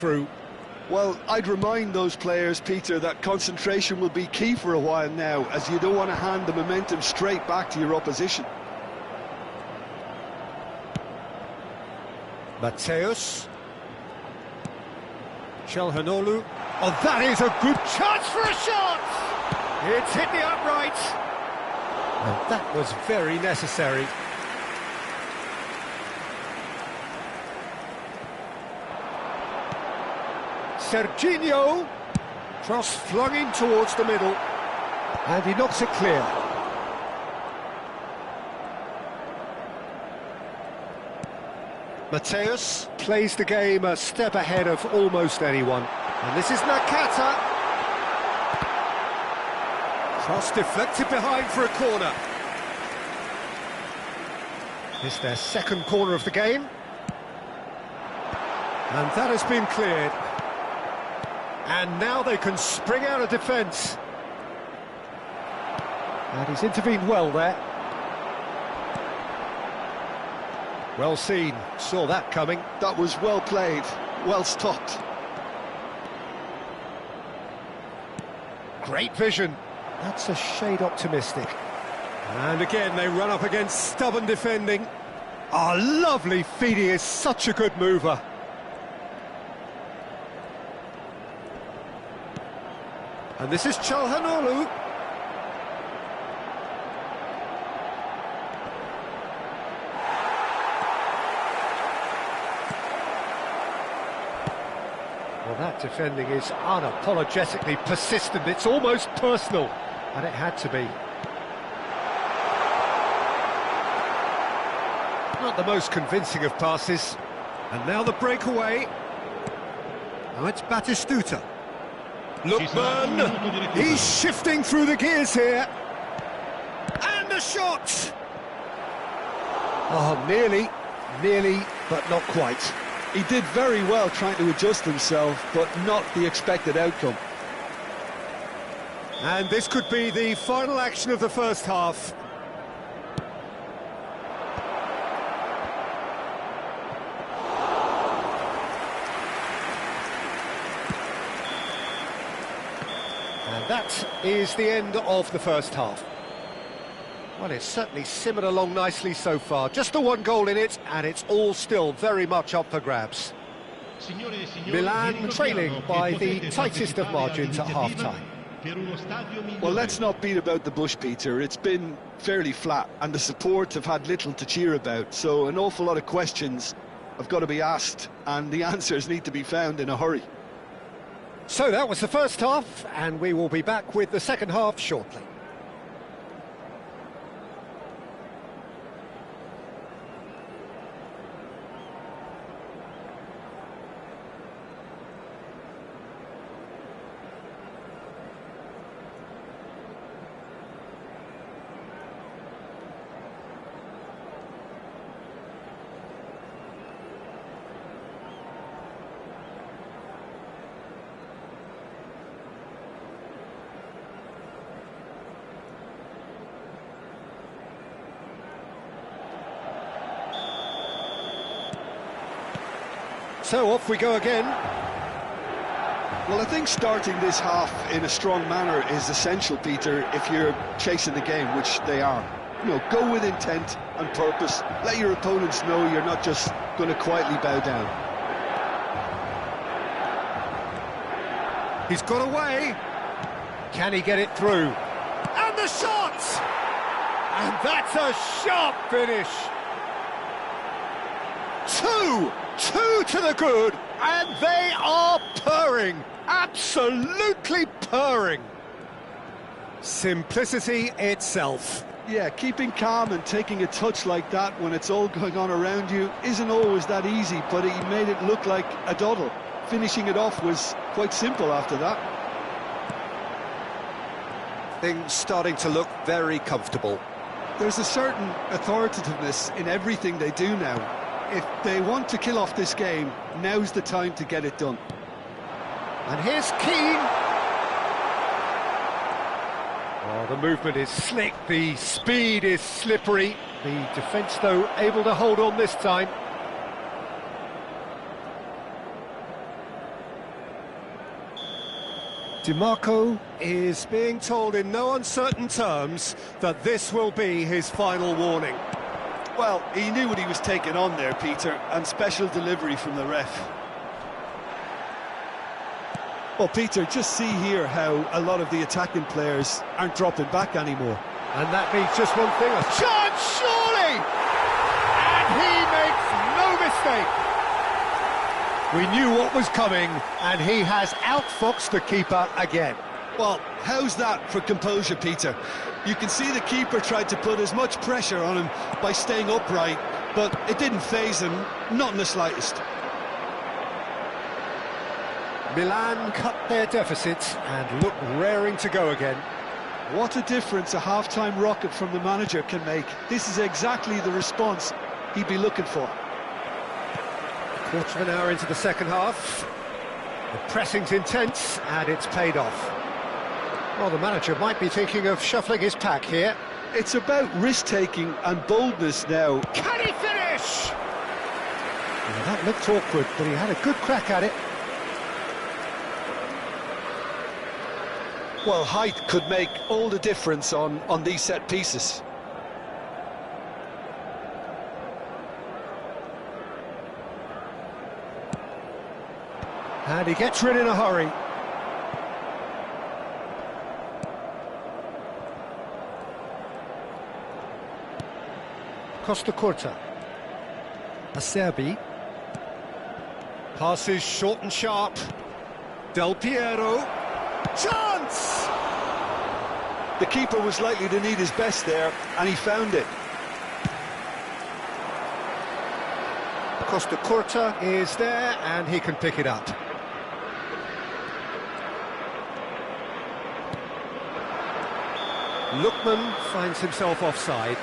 through. Well, I'd remind those players, Peter, that concentration will be key for a while now, as you don't want to hand the momentum straight back to your opposition. Mateus. Çalhanoğlu. Oh, that is a good chance for a shot! It's hit the upright. And that was very necessary. Serginho. Cross flung in towards the middle. And he knocks it clear. Mateus plays the game a step ahead of almost anyone. And this is Nakata. Cross deflected behind for a corner. It's their second corner of the game. And that has been cleared. And now they can spring out of defence. And he's intervened well there. Well seen, saw that coming. That was well played, well stopped. Great vision. That's a shade optimistic. And again, they run up against stubborn defending. Oh, lovely feet, he is such a good mover. And this is Çalhanoğlu. Well, that defending is unapologetically persistent. It's almost personal, and it had to be. Not the most convincing of passes. And now the breakaway. Now it's Batistuta. Lookman, he's shifting through the gears here. And the shot! Oh, nearly, but not quite. He did very well trying to adjust himself, but not the expected outcome. And this could be the final action of the first half. And that is the end of the first half. Well, it's certainly simmered along nicely so far. Just the one goal in it, and it's all still very much up for grabs. Milan trailing by the tightest of margins at half-time. Well, let's not beat about the bush, Peter. It's been fairly flat, and the support have had little to cheer about. So an awful lot of questions have got to be asked, and the answers need to be found in a hurry. So that was the first half, and we will be back with the second half shortly. So off we go again. Well, I think starting this half in a strong manner is essential, Peter, if you're chasing the game, which they are. You know, go with intent and purpose. Let your opponents know you're not just going to quietly bow down. He's got away. Can he get it through? And the shot! And that's a sharp finish. Two to the good, and they are purring, absolutely purring. Simplicity itself. Yeah, keeping calm and taking a touch like that when it's all going on around you isn't always that easy, but he made it look like a doddle. Finishing it off was quite simple after that. Things starting to look very comfortable. There's a certain authoritativeness in everything they do now. If they want to kill off this game, now's the time to get it done. And here's Keane. Oh, the movement is slick, the speed is slippery. The defence, though, able to hold on this time. DiMarco is being told in no uncertain terms that this will be his final warning. Well, he knew what he was taking on there, Peter, and special delivery from the ref. Well, Peter, just see here how a lot of the attacking players aren't dropping back anymore. And that means just one thing, a chance, surely! And he makes no mistake. We knew what was coming, and he has outfoxed the keeper again. Well, how's that for composure, Peter? You can see the keeper tried to put as much pressure on him by staying upright, but it didn't faze him, not in the slightest. Milan cut their deficit and look raring to go again. What a difference a half-time rocket from the manager can make. This is exactly the response he'd be looking for. Quarter of an hour into the second half. The pressing's intense and it's paid off. Well, the manager might be thinking of shuffling his pack here. It's about risk-taking and boldness now. Can he finish? Well, that looked awkward, but he had a good crack at it. Well, height could make all the difference on these set pieces. And he gets rid in a hurry. Costa Curta. Acerbi. Passes short and sharp. Del Piero. Chance! The keeper was likely to need his best there, and he found it. Costa Curta is there, and he can pick it up. Lookman finds himself offside.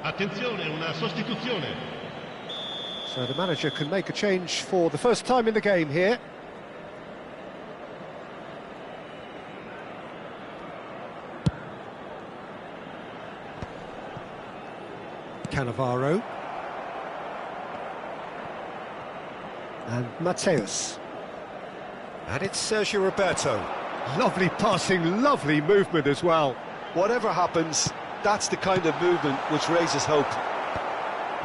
Attenzione, una sostituzione. So the manager can make a change for the first time in the game here. Cannavaro. And Mateus. And it's Sergio Roberto. Lovely passing, lovely movement as well. Whatever happens, that's the kind of movement which raises hope.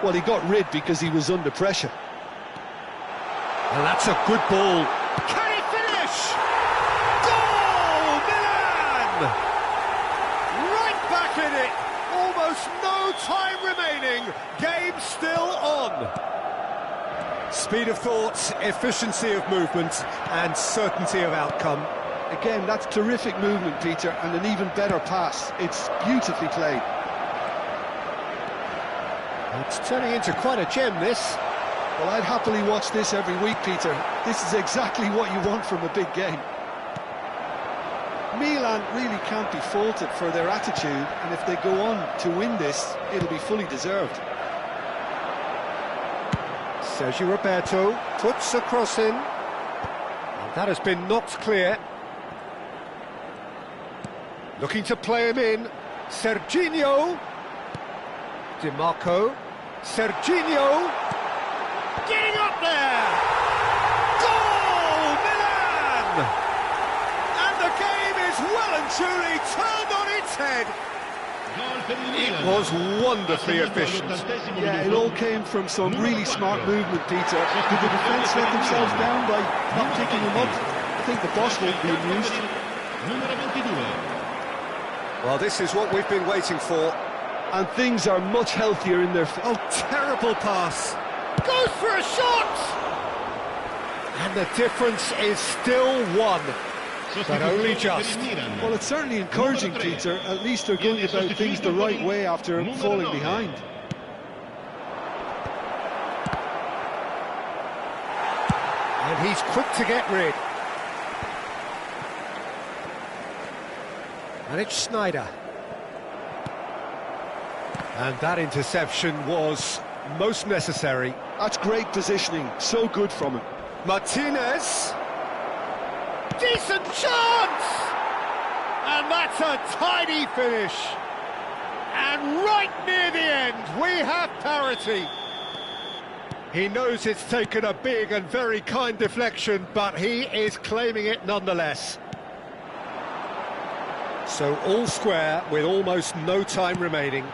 Well, he got rid because he was under pressure. And that's a good ball. Can he finish? Goal, Milan! Right back in it. Almost no time remaining. Game still on. Speed of thought, efficiency of movement, and certainty of outcome. Again, that's terrific movement, Peter, and an even better pass. It's beautifully played. It's turning into quite a gem, this. Well, I'd happily watch this every week, Peter. This is exactly what you want from a big game. Milan really can't be faulted for their attitude, and if they go on to win this, it'll be fully deserved. Sergio Roberto puts a cross in. And that has been knocked clear. Looking to play him in. Serginho. DiMarco. Serginho. Getting up there. Goal, Milan! And the game is well and truly turned on its head. It was wonderfully efficient. Yeah, it all came from some really smart movement, Peter. Did the defence let themselves down by not picking them up? I think the boss won't be amused. Well, this is what we've been waiting for. And things are much healthier in their... Oh, terrible pass. Goes for a shot! And the difference is still one. but only Sostituzione per just. il Milan. Well, it's certainly encouraging, Numero 3. Peter. At least they're going about things the right way after Numero falling 9. behind. And he's quick to get rid. And it's Snyder. And that interception was most necessary. That's great positioning, so good from him. Martinez. Decent chance! And that's a tidy finish. And right near the end, we have parity. He knows it's taken a big and very kind deflection, but he is claiming it nonetheless. So all square with almost no time remaining.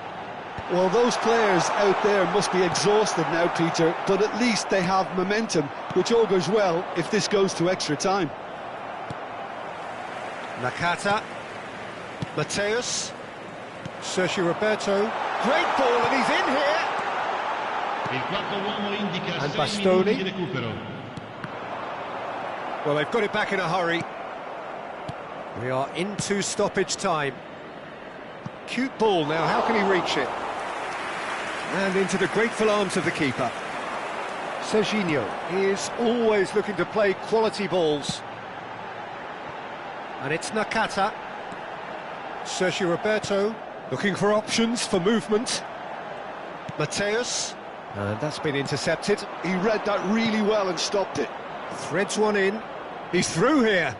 Well, those players out there must be exhausted now, Peter, but at least they have momentum, which all goes well if this goes to extra time. Nakata. Mateus. Sergio Roberto. Great ball, and he's in here. Il quarto uomo indica And 6 Bastoni. minuti di recupero. Well, they've got it back in a hurry. We are into stoppage time. Cute ball now, how can he reach it? And into the grateful arms of the keeper. Serginho is always looking to play quality balls. And it's Nakata. Sergio Roberto looking for options for movement. Mateus. And that's been intercepted. He read that really well and stopped it. Threads one in. He's through here.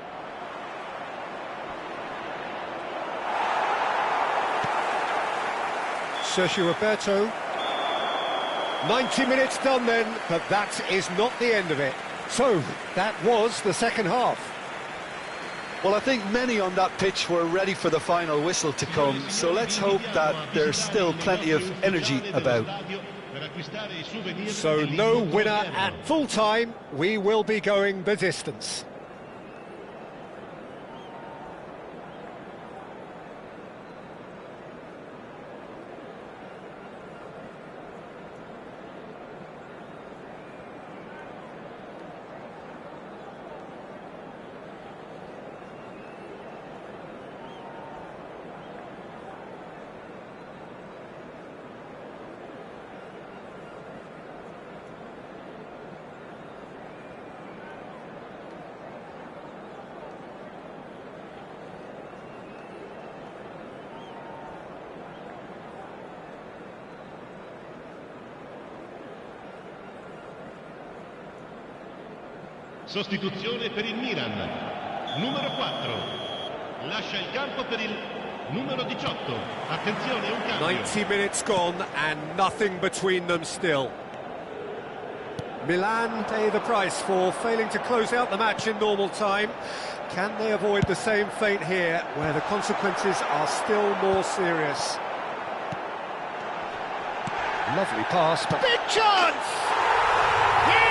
Sergio Roberto. 90 minutes done then, but that is not the end of it. So, that was the second half. Well, I think many on that pitch were ready for the final whistle to come, so let's hope that there's still plenty of energy about. So, no winner at full time. We will be going the distance. Sostituzione per il Milan. Numero 4. Lascia il campo per il numero 18. Attenzione, un cambio. 90 minutes gone and nothing between them still. Milan pay the price for failing to close out the match in normal time. Can they avoid the same fate here, where the consequences are still more serious? Lovely pass, but... Big chance! He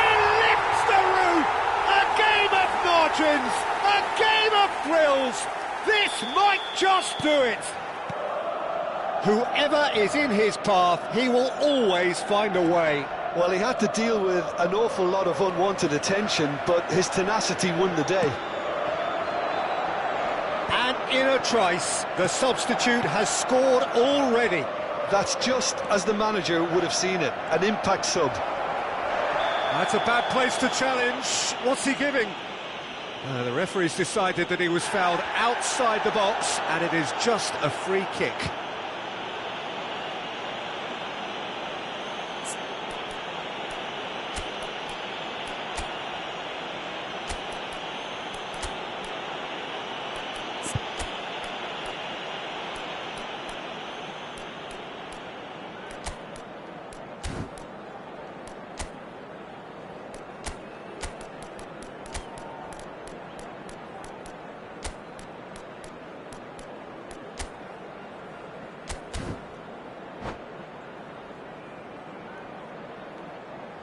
lifts the roof! A game of margins! A game of thrills! This might just do it! Whoever is in his path, he will always find a way. Well, he had to deal with an awful lot of unwanted attention, but his tenacity won the day. And in a trice, the substitute has scored already. That's just as the manager would have seen it, an impact sub. That's a bad place to challenge. What's he giving? The referee's decided that he was fouled outside the box, and it is just a free kick.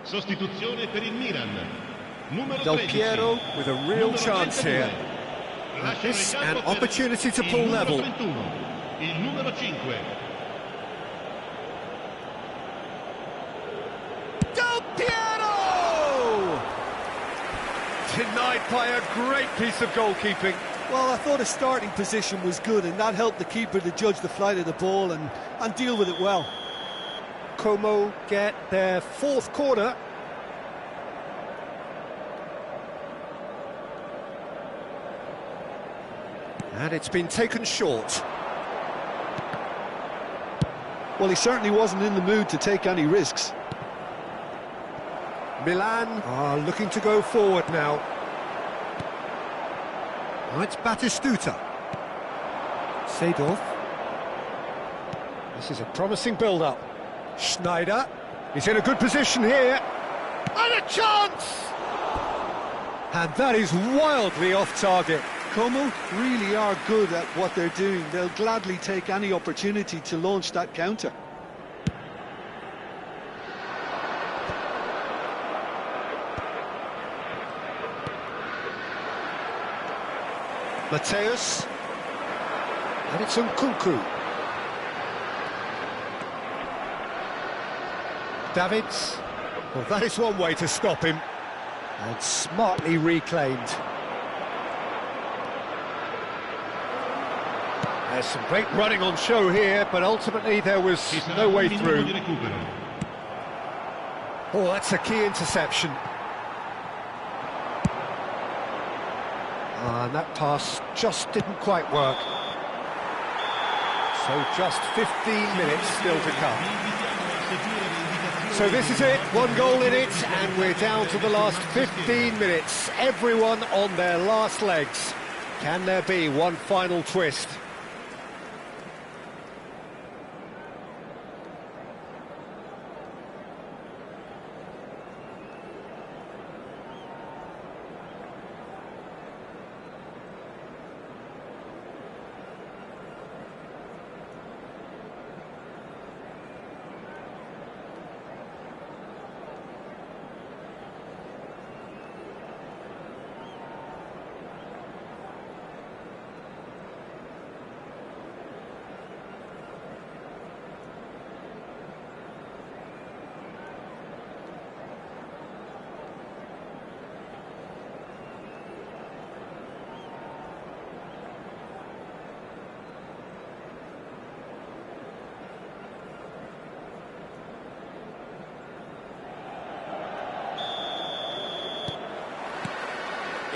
Sostituzione per il Milan. Numero Del 13. Piero with a real Numero chance 32. here. Lascia This il an campo per opportunity to il pull numero level. 31. Il numero 5. Del Piero! Denied by a great piece of goalkeeping. Well, I thought his starting position was good, and that helped the keeper to judge the flight of the ball and deal with it well. Como get their fourth corner. And it's been taken short. Well, he certainly wasn't in the mood to take any risks. Milan are looking to go forward now. Oh, it's Batistuta. Seedorf. This is a promising build-up. Schneider. He's in a good position here. And a chance! And that is wildly off target. Como really are good at what they're doing. They'll gladly take any opportunity to launch that counter. Mateus. And it's Nkunku. Davids. Well, that is one way to stop him. And smartly reclaimed. There's some great running on show here, but ultimately there was no way through. Oh, that's a key interception. And that pass just didn't quite work. So just 15 minutes still to come. So this is it, one goal in it, and we're down to the last 15 minutes. Everyone on their last legs. Can there be one final twist?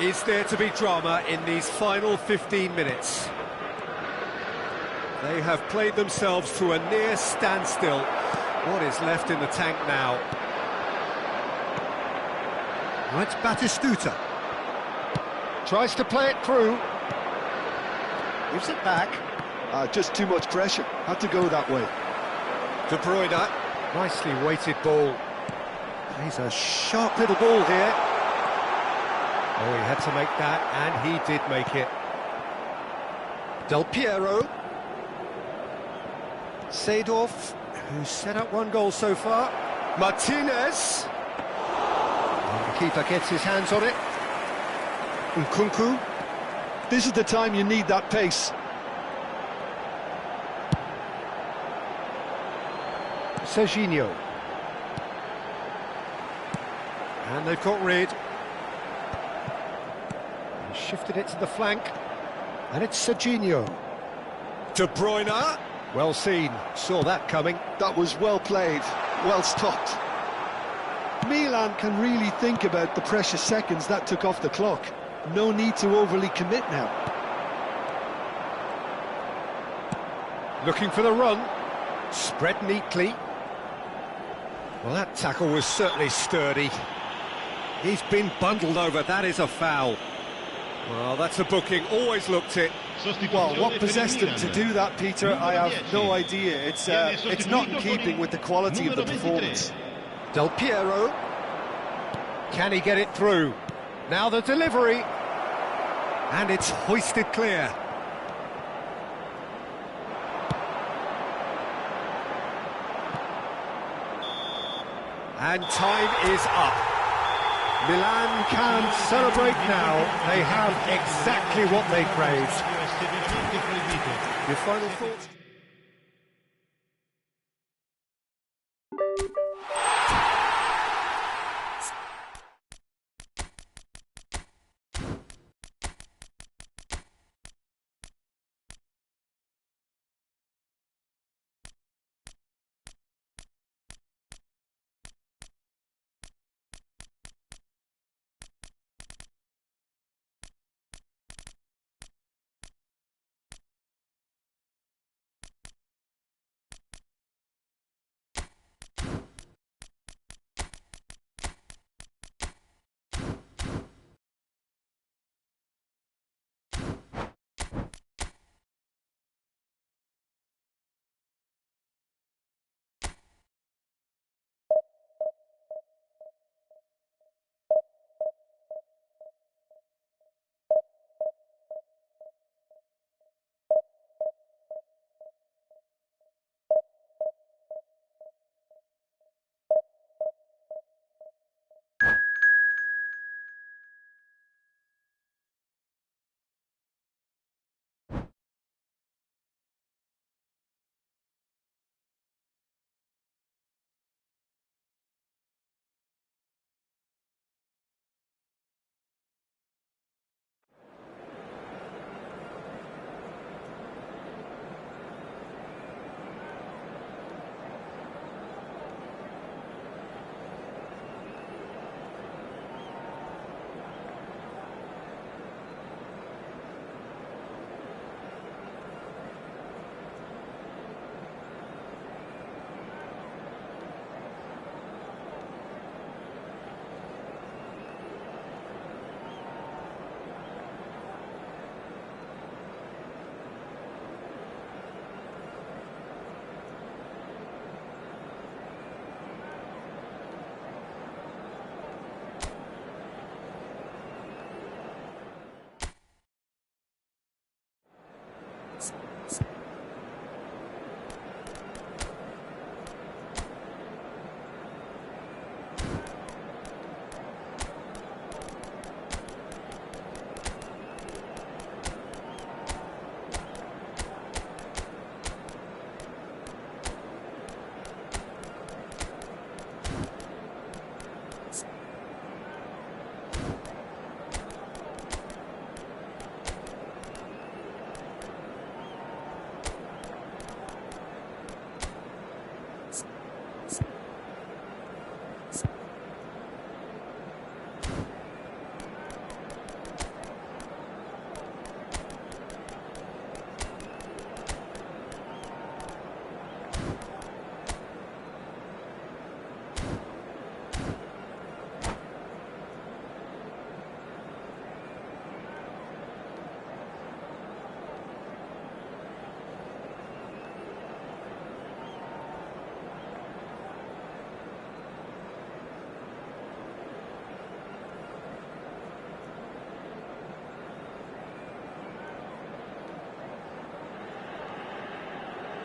Is there to be drama in these final 15 minutes? They have played themselves to a near standstill. What is left in the tank now? Right, Batistuta. Tries to play it through. Gives it back. Just too much pressure. Had to go that way. De Bruyne. Nicely weighted ball. He's a sharp little ball here. Oh, he had to make that, and he did make it. Del Piero. Seedorf, who's set up one goal so far. Martinez. And the keeper gets his hands on it. Nkunku. This is the time you need that pace. Serginho. And they've got rid. Shifted it to the flank, and it's Serginho. De Bruyne, well seen, saw that coming. That was well played, well stopped. Milan can really think about the precious seconds that took off the clock. No need to overly commit now. Looking for the run, spread neatly. Well, that tackle was certainly sturdy. He's been bundled over, that is a foul. Well, that's a booking, always looked it. Well, what possessed him to do that, Peter, I have no idea. It's not in keeping with the quality of the performance. Del Piero. Can he get it through? Now the delivery. And it's hoisted clear. And time is up. Milan can celebrate now. They have exactly what they craved. Your final thoughts?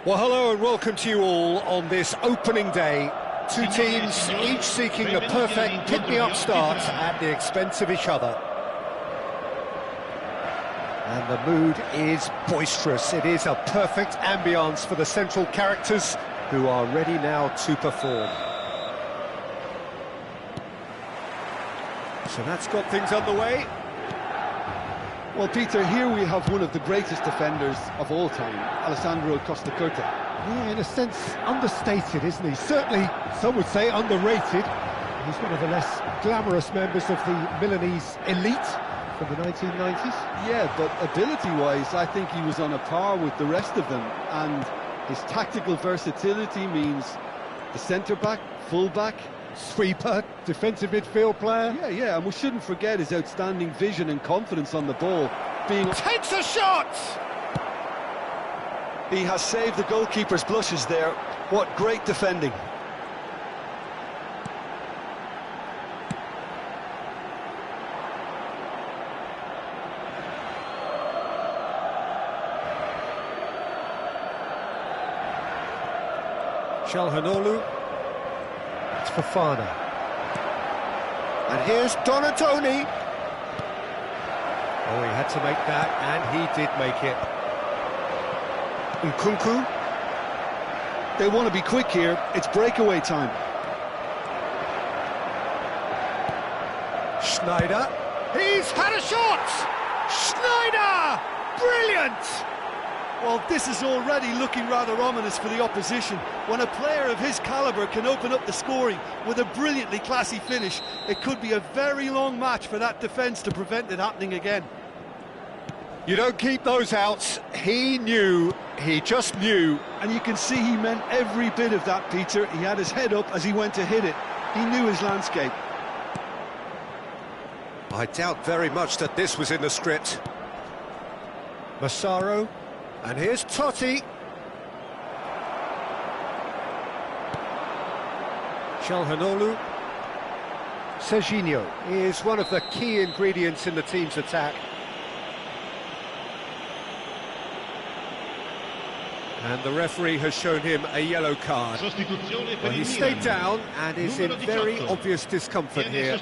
Well, hello and welcome to you all on this opening day. Two teams, each seeking the perfect pick-me-up start at the expense of each other. And the mood is boisterous. It is a perfect ambience for the central characters who are ready now to perform. So that's got things underway. Well, Peter, here we have one of the greatest defenders of all time, Alessandro Costa Curta. Yeah, in a sense, understated, isn't he? Certainly, some would say underrated. He's one of the less glamorous members of the Milanese elite from the 1990s. Yeah, but ability-wise, I think he was on a par with the rest of them. And his tactical versatility means the centre-back, full-back, Sweeper, defensive midfield player. Yeah, and we shouldn't forget his outstanding vision and confidence on the ball. Takes a shot! He has saved the goalkeeper's blushes there. What great defending. Calhanoglu. It's Fofana. And here's Donatoni. Oh, he had to make that, and he did make it. Nkunku. They want to be quick here. It's breakaway time. Schneider. He's had a shot! Schneider! Brilliant! Well, this is already looking rather ominous for the opposition. When a player of his calibre can open up the scoring with a brilliantly classy finish, it could be a very long match for that defence to prevent it happening again. You don't keep those outs. He knew, he just knew. And you can see he meant every bit of that, Peter. He had his head up as he went to hit it. He knew his landscape. I doubt very much that this was in the script. Massaro. And here's Totti. Calhanoglu. Serginho is one of the key ingredients in the team's attack. And the referee has shown him a yellow card. Well, he stayed down and is in very obvious discomfort here.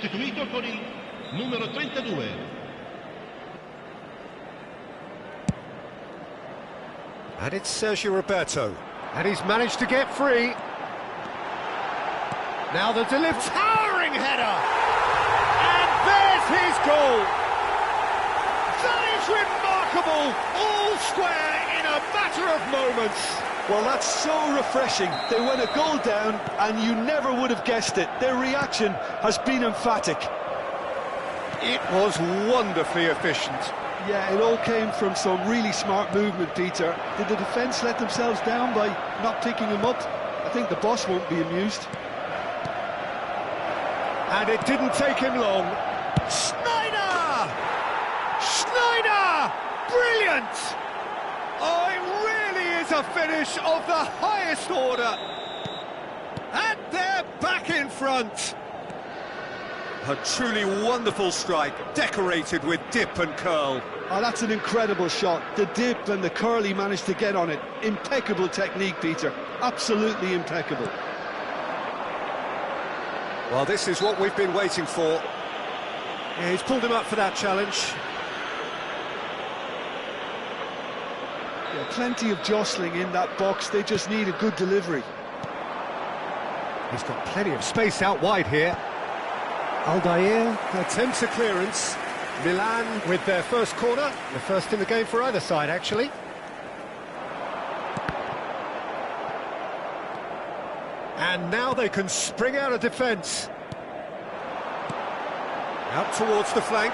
And it's Sergio Roberto. And he's managed to get free. Now the towering header! And there's his goal! That is remarkable! All square in a matter of moments. Well, that's so refreshing. They went a goal down and you never would have guessed it. Their reaction has been emphatic. It was wonderfully efficient. Yeah, it all came from some really smart movement, Peter. Did the defence let themselves down by not picking him up? I think the boss won't be amused. And it didn't take him long. Schneider! Schneider! Brilliant! Oh, it really is a finish of the highest order. And they're back in front. A truly wonderful strike, decorated with dip and curl. Oh, that's an incredible shot. The dip and the curl he managed to get on it. Impeccable technique, Peter. Absolutely impeccable. Well, this is what we've been waiting for. Yeah, he's pulled him up for that challenge. Yeah, plenty of jostling in that box. They just need a good delivery. He's got plenty of space out wide here. Aldair attempts a clearance. Milan with their first corner, the first in the game for either side, actually. And now they can spring out of defence. Out towards the flank.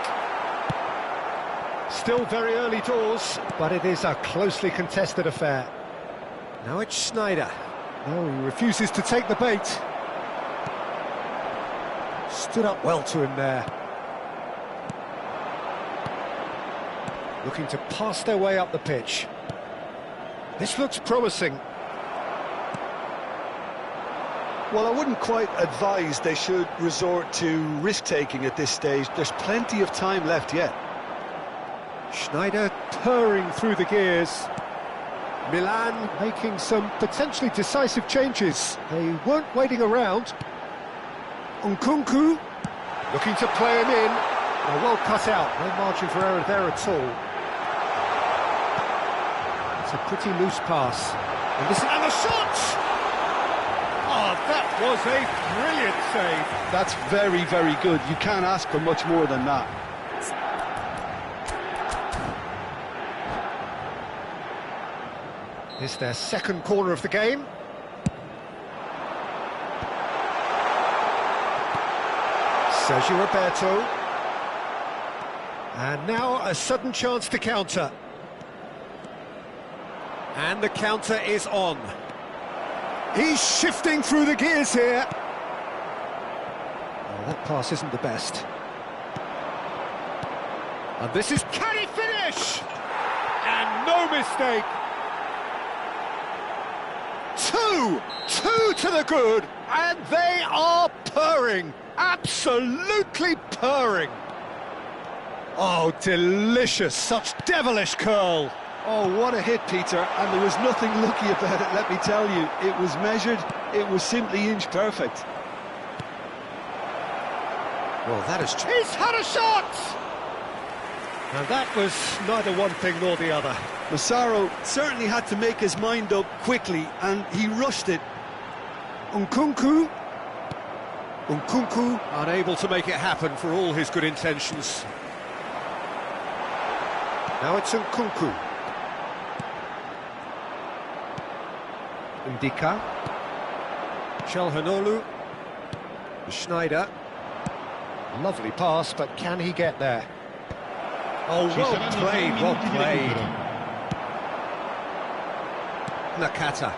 Still very early doors, but it is a closely contested affair. Now it's Schneider. No, he refuses to take the bait. Stood up well to him there. Looking to pass their way up the pitch. This looks promising. Well, I wouldn't quite advise they should resort to risk-taking at this stage. There's plenty of time left yet. Schneider purring through the gears. Milan making some potentially decisive changes. They weren't waiting around. Nkunku looking to play him in. Well cut out, no margin for error there at all. It's a pretty loose pass. And the shot! Oh, that was a brilliant save. That's very, very good. You can't ask for much more than that. It's their second corner of the game. Sergio Roberto. And now a sudden chance to counter. And the counter is on. He's shifting through the gears here. Oh, that pass isn't the best. And this is... Can he finish? And no mistake. Two to the good, and they are purring. Absolutely purring. Oh, delicious, such devilish curl. Oh, what a hit, Peter, and there was nothing lucky about it, let me tell you. It was measured, it was simply inch perfect. Well, that is... He's had a shot! And that was neither one thing nor the other. Massaro certainly had to make his mind up quickly, and he rushed it. Nkunku unable to make it happen for all his good intentions. Now it's Nkunku. Ndika. Çalhanoğlu. Schneider. Lovely pass, but can he get there? Oh, well played, well played. Nakata.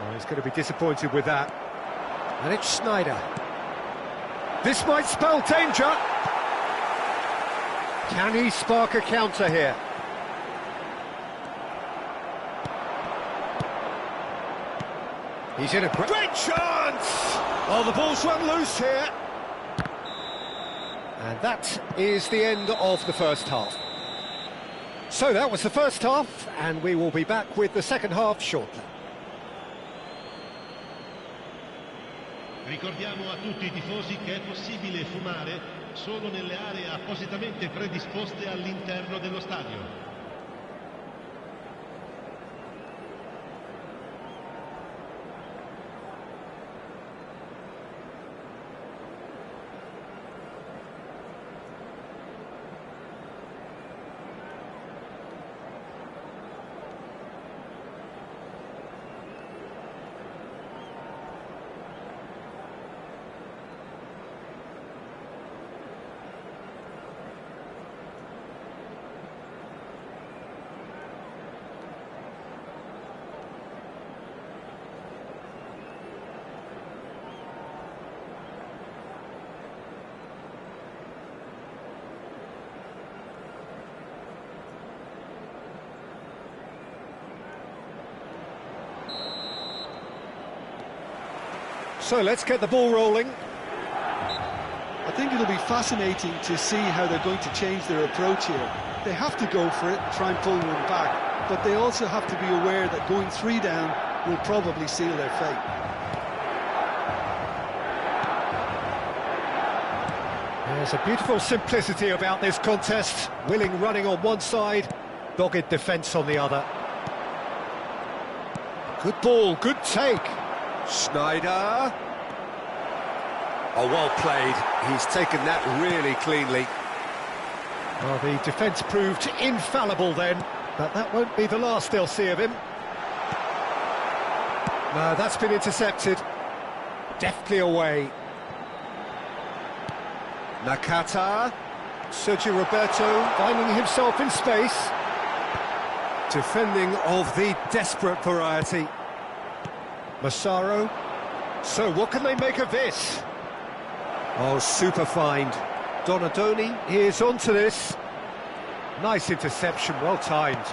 Oh, he's going to be disappointed with that. And it's Schneider. This might spell danger. Can he spark a counter here? He's in a great chance! Oh, the ball's run loose here. And that is the end of the first half. So that was the first half, and we will be back with the second half shortly. Ricordiamo a tutti i tifosi che è possibile fumare solo nelle aree appositamente predisposte all'interno dello stadio. So let's get the ball rolling. A think it'll be fascinating to see how they're going to change their approach here. They have to go for it and try and pull one back, but they also have to be aware that going 3 down will probably seal their fate. There's a beautiful simplicity about this contest. Willing running on one side, dogged defence on the other. Good ball, good take. Schneider. Oh, well played. He's taken that really cleanly. Well, the defence proved infallible then, but that won't be the last they'll see of him. No, that's been intercepted. Deftly away. Nakata. Sergio Roberto finding himself in space. Defending of the desperate variety. Massaro. So what can they make of this? Oh, super find. Donadoni is onto this. Nice interception, well timed.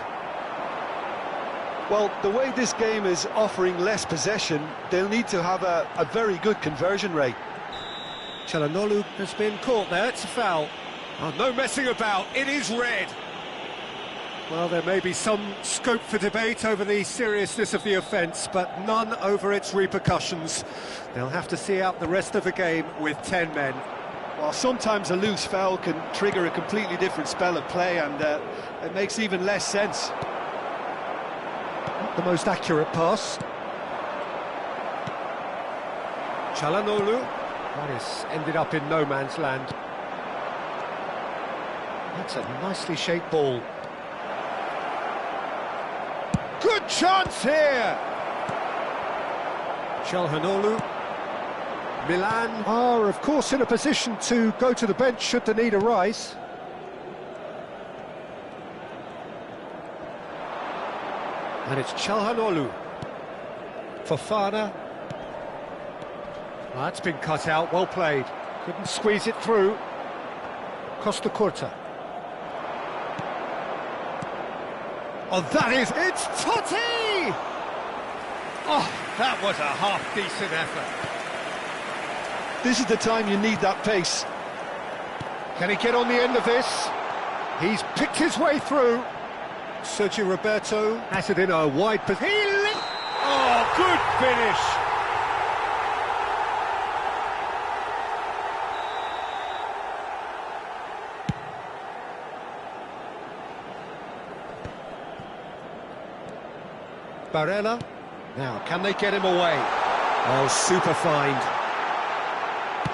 Well, the way this game is offering less possession, they'll need to have a very good conversion rate. Çalhanoğlu has been caught there, it's a foul. Oh, no messing about, it is red. Well, there may be some scope for debate over the seriousness of the offence, but none over its repercussions. They'll have to see out the rest of the game with 10 men. Well, sometimes a loose foul can trigger a completely different spell of play, and it makes even less sense. Not the most accurate pass. Çalhanoğlu. That has ended up in no man's land. That's a nicely shaped ball. Good chance here! Çalhanoğlu. Milan are, of course, in a position to go to the bench should the need arise. And it's Çalhanoğlu. Fofana. Well, that's been cut out, well played. Couldn't squeeze it through. Costa Curta. Oh, that is... It's Totti! Oh, that was a half-decent effort. This is the time you need that pace. Can he get on the end of this? He's picked his way through. Sergio Roberto has it in a wide position. Oh, good finish! Barella. Now, can they get him away? Oh, super find.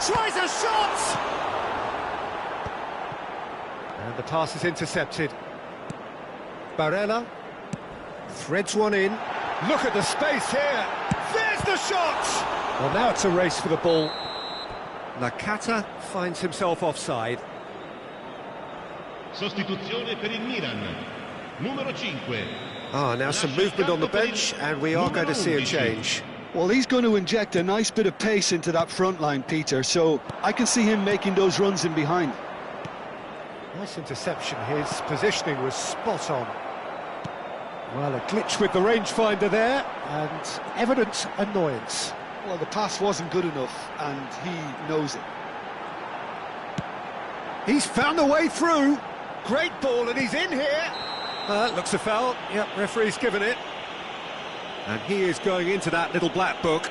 Tries a shot! And the pass is intercepted. Barella threads one in. Look at the space here. There's the shot! Well, now it's a race for the ball. Nakata finds himself offside. Sostituzione per il Milan. Numero 5. Ah, now some movement on the bench, and we are going to see a change. Well, he's going to inject a nice bit of pace into that front line, Peter, so I can see him making those runs in behind. Nice interception, his positioning was spot on. Well, a glitch with the rangefinder there, and evident annoyance. Well, the pass wasn't good enough, and he knows it. He's found a way through. Great ball, and he's in here. Looks a foul. Yep, referee's given it. And he is going into that little black book.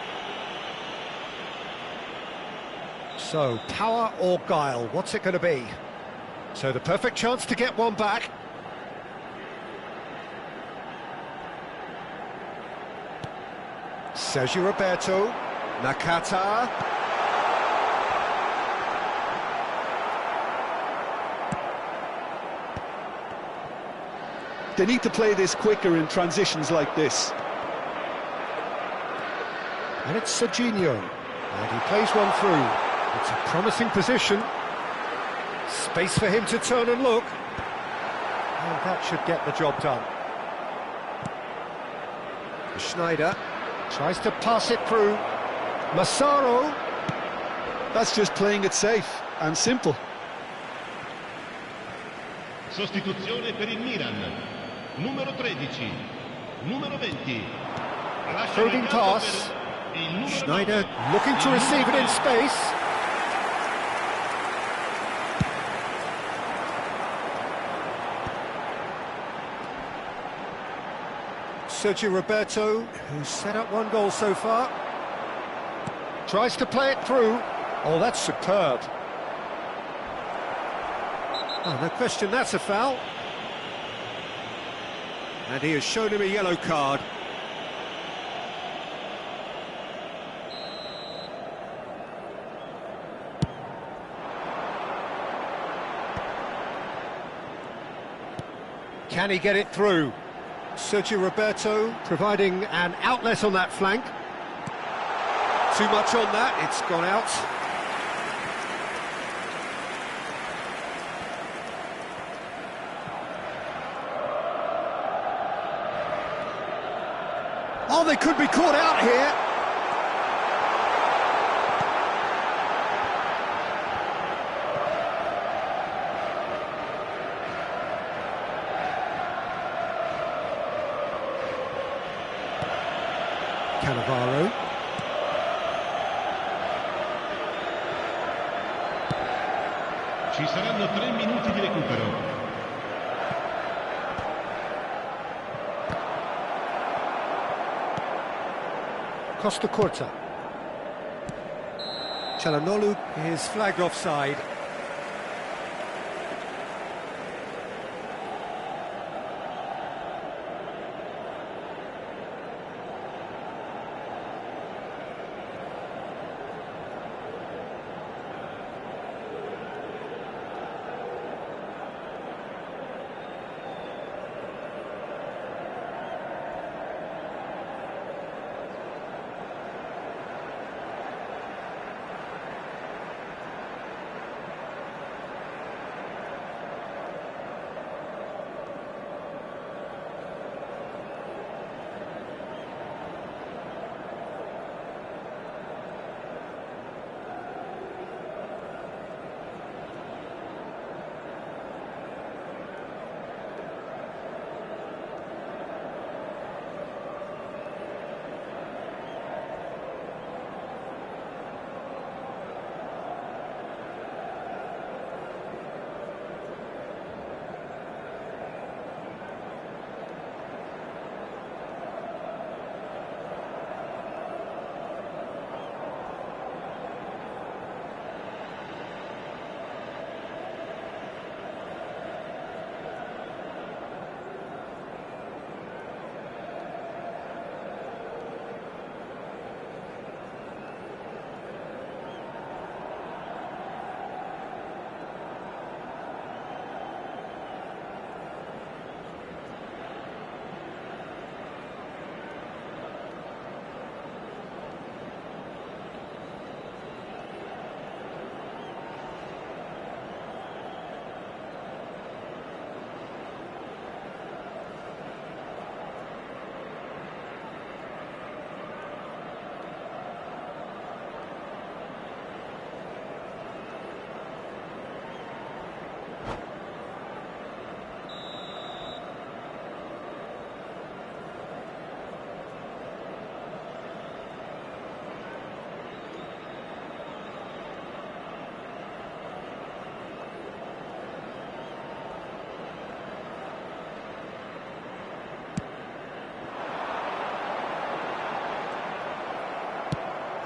So, power or guile, what's it going to be? So the perfect chance to get one back. Sergio Roberto. Nakata. They need to play this quicker in transitions like this. And it's Serginho, and he plays one through. It's a promising position. Space for him to turn and look. And that should get the job done. Schneider tries to pass it through. Massaro. That's just playing it safe and simple. Sostituzione per il Milan. Numero 13. Numero 20. Probing pass. Schneider looking to receive it in space. Sergio Roberto, who's set up one goal so far. Tries to play it through. Oh, that's superb. Oh, no question, that's a foul. And he has shown him a yellow card. Can he get it through? Sergio Roberto providing an outlet on that flank. Too much on that, it's gone out. Oh, they could be caught out here. Cannavaro. Ci saranno 3 minuti di recupero. Costa Curta. Çalhanoğlu is flagged offside.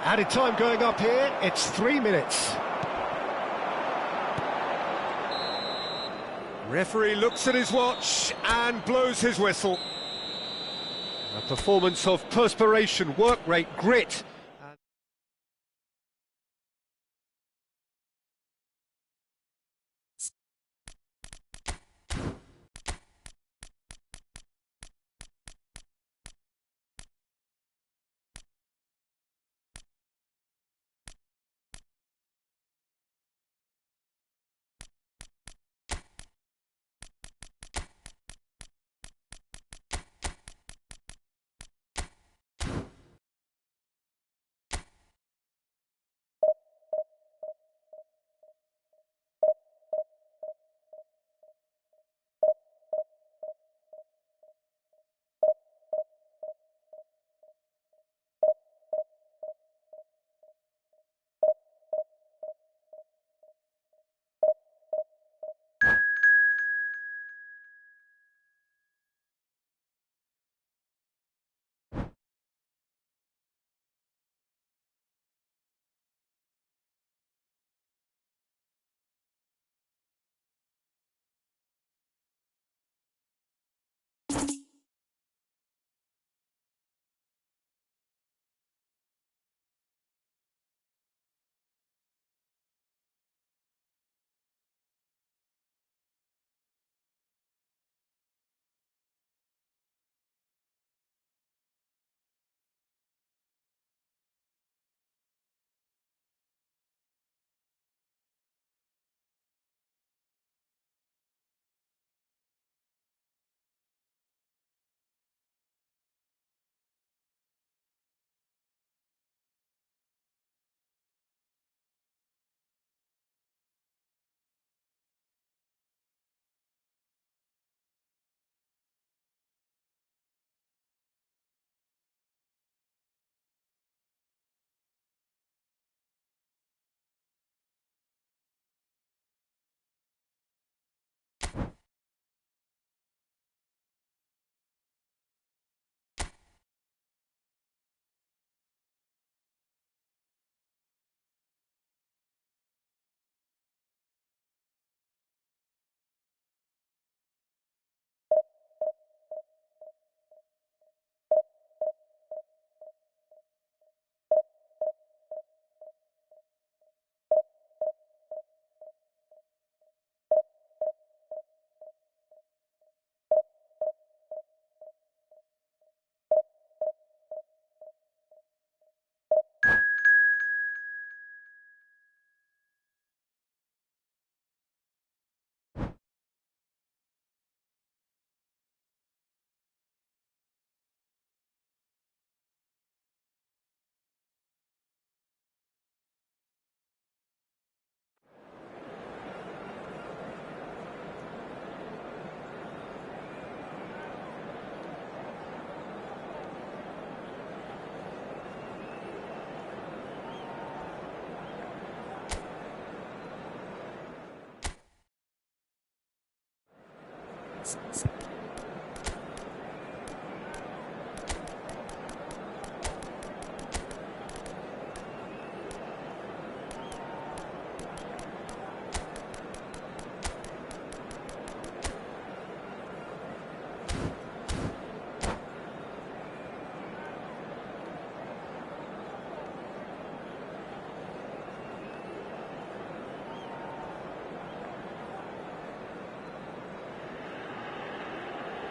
Added time going up here, it's 3 minutes. Referee looks at his watch and blows his whistle. A performance of perspiration, work rate, grit.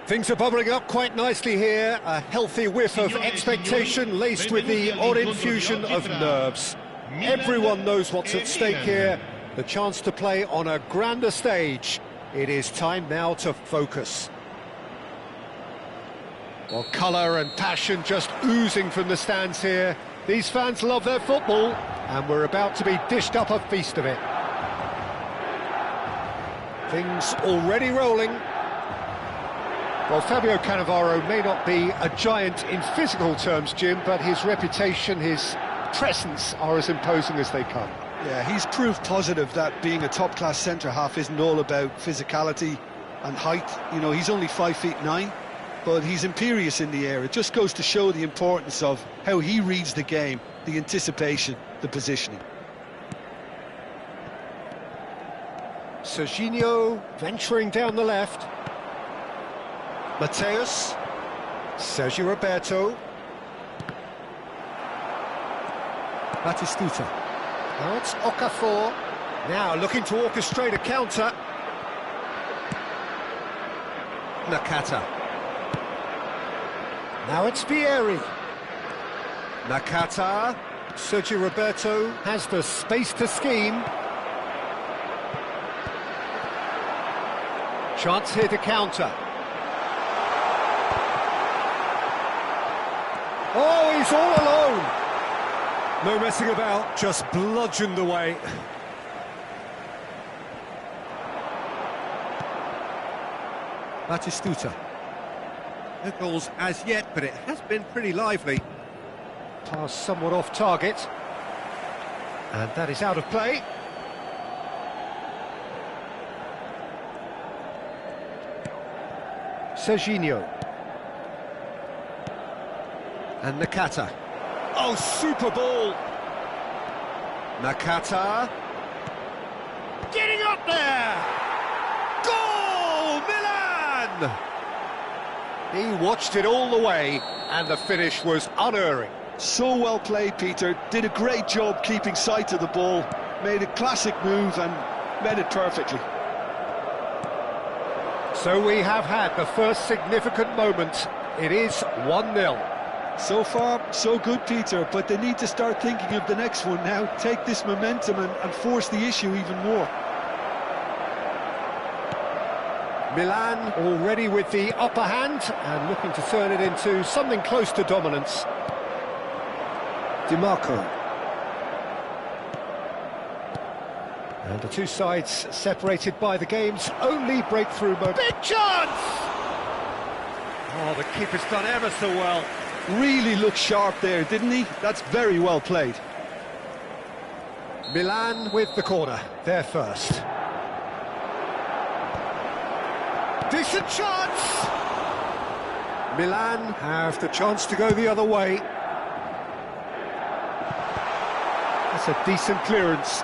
Things are bubbling up quite nicely here. A healthy whiff of expectation laced with the odd infusion of nerves. Everyone knows what's at stake here. The chance to play on a grander stage. It is time now to focus. Well, colour and passion just oozing from the stands here. These fans love their football, and we're about to be dished up a feast of it. Things already rolling. Well, Fabio Cannavaro may not be a giant in physical terms, Jim, but his reputation, his presence are as imposing as they come. Yeah, he's proof positive that being a top-class centre-half isn't all about physicality and height. You know, he's only 5'9", but he's imperious in the air. It just goes to show the importance of how he reads the game, the anticipation, the positioning. Serginho venturing down the left. Mateus, Sergio Roberto, Batistuta. Now it's Okafor, now looking to orchestrate a counter. Nakata. Now it's Vieri. Nakata, Sergio Roberto has the space to scheme. Chance here to counter. Oh, he's all alone. No messing about, just bludgeoned away. Batistuta. No goals as yet, but it has been pretty lively. Pass somewhat off target. And that is out of play. Serginho. And Nakata. Oh, super ball! Nakata. Getting up there! Goal! Milan! He watched it all the way, and the finish was unerring. So well played, Peter. Did a great job keeping sight of the ball. Made a classic move and met it perfectly. So we have had the first significant moment. It is 1-0. So far, so good, Peter, but they need to start thinking of the next one now. Take this momentum and force the issue even more. Milan already with the upper hand and looking to turn it into something close to dominance. DiMarco. And the two sides separated by the game's only breakthrough moment. Big chance! Oh, the keeper's done ever so well. Really looked sharp there, didn't he? That's very well played. Milan with the corner, there first. Decent chance! Milan have the chance to go the other way. That's a decent clearance.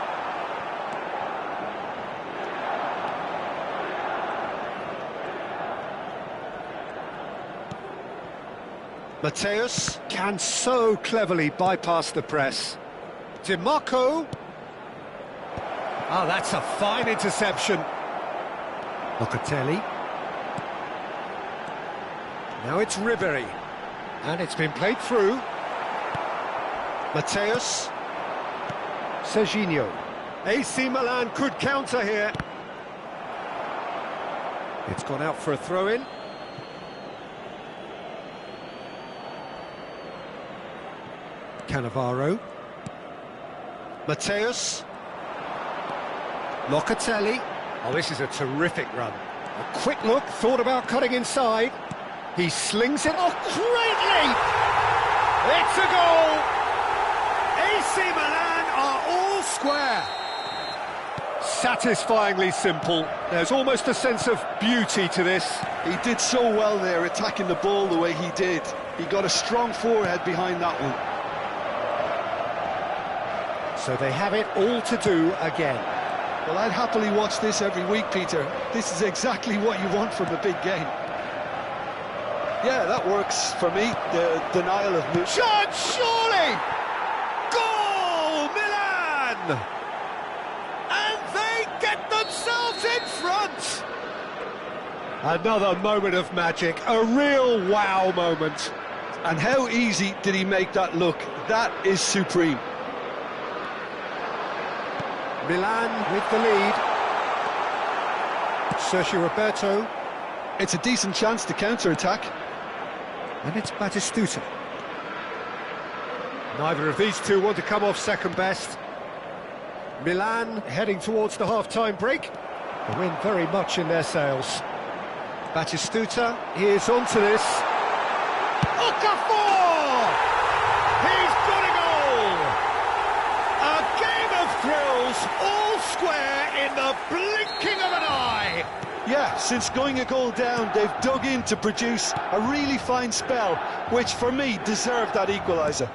Mateus can so cleverly bypass the press. DiMarco. Oh, that's a fine interception. Locatelli. Now it's Ribery. And it's been played through. Mateus. Serginho. AC Milan could counter here. It's gone out for a throw-in. Cannavaro. Mateus. Locatelli. Oh, this is a terrific run. A quick look, thought about cutting inside. He slings it. Oh, great leap! It's a goal! AC Milan are all square. satisfyingly simple. There's almost a sense of beauty to this. He did so well there, attacking the ball the way he did. He got a strong forehead behind that one. So they have it all to do again. Well, I'd happily watch this every week, Peter. This is exactly what you want from a big game. Yeah, that works for me. The denial of move. Shot, surely! Goal, Milan! And they get themselves in front! Another moment of magic, a real wow moment. And how easy did he make that look? That is supreme. Milan with the lead. Sergio Roberto. It's a decent chance to counter-attack. And it's Batistuta. Neither of these two want to come off second best. Milan heading towards the half-time break. The wind very much in their sails. Batistuta is onto this. Okafor! He's got a goal! A game of thrills, all square in the blinking of an eye. Yeah, since going a goal down, they've dug in to produce a really fine spell, which for me deserved that equaliser.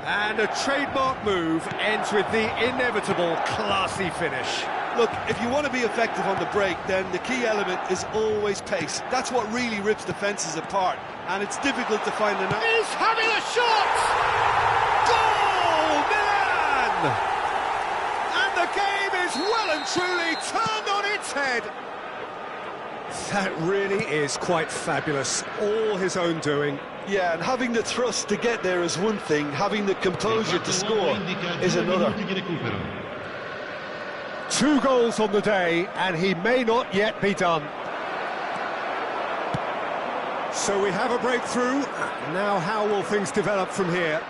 And a trademark move ends with the inevitable classy finish. Look, if you want to be effective on the break, then the key element is always pace. That's what really rips defences apart, and it's difficult to find an... He's having a shot! Goal, Milan! And the game is well and truly turned on its head. That really is quite fabulous, all his own doing. Yeah, and having the thrust to get there is one thing, having the composure to score is another. 2 goals on the day, and he may not yet be done. So we have a breakthrough. Now how will things develop from here?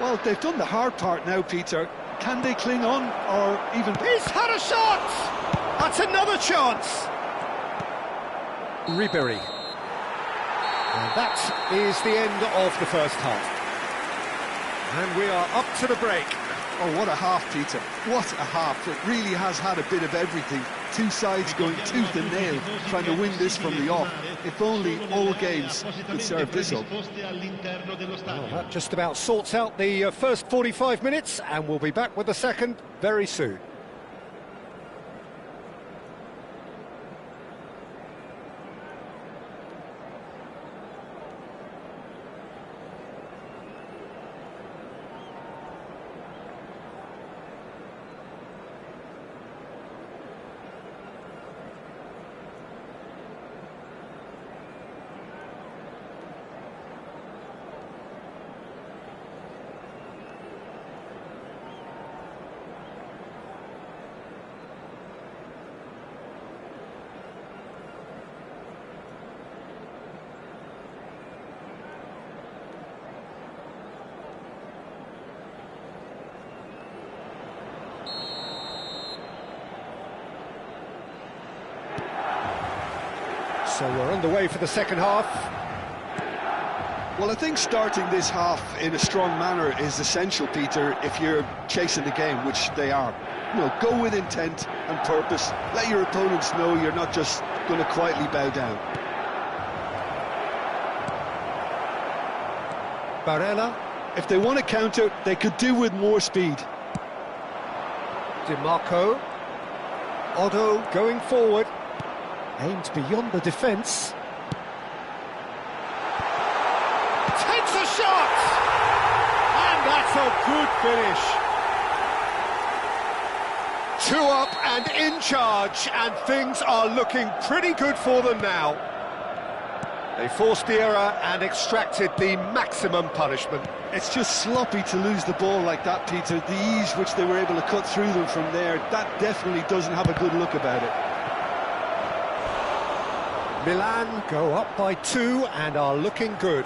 Well, they've done the hard part now, Peter. Can they cling on, or even... He's had a shot! That's another chance! Ribéry. And that is the end of the first half. And we are up to the break. Oh, what a half, Peter. What a half. It really has had a bit of everything. Two sides going tooth and nail, trying to win this from the off. If only all games could serve this up. Well, that just about sorts out the first 45 minutes, and we'll be back with the second very soon. So we're underway for the second half. Well, I think starting this half in a strong manner is essential, Peter, if you're chasing the game, which they are. You know, go with intent and purpose. Let your opponents know you're not just going to quietly bow down. Barella. If they want to counter, they could do with more speed. DiMarco. Otto going forward. Aimed beyond the defence. Takes a shot! And that's a good finish. 2 up and in charge, and things are looking pretty good for them now. They forced the error and extracted the maximum punishment. It's just sloppy to lose the ball like that, Peter. The ease which they were able to cut through them from there, that definitely doesn't have a good look about it. Milan go up by 2 and are looking good.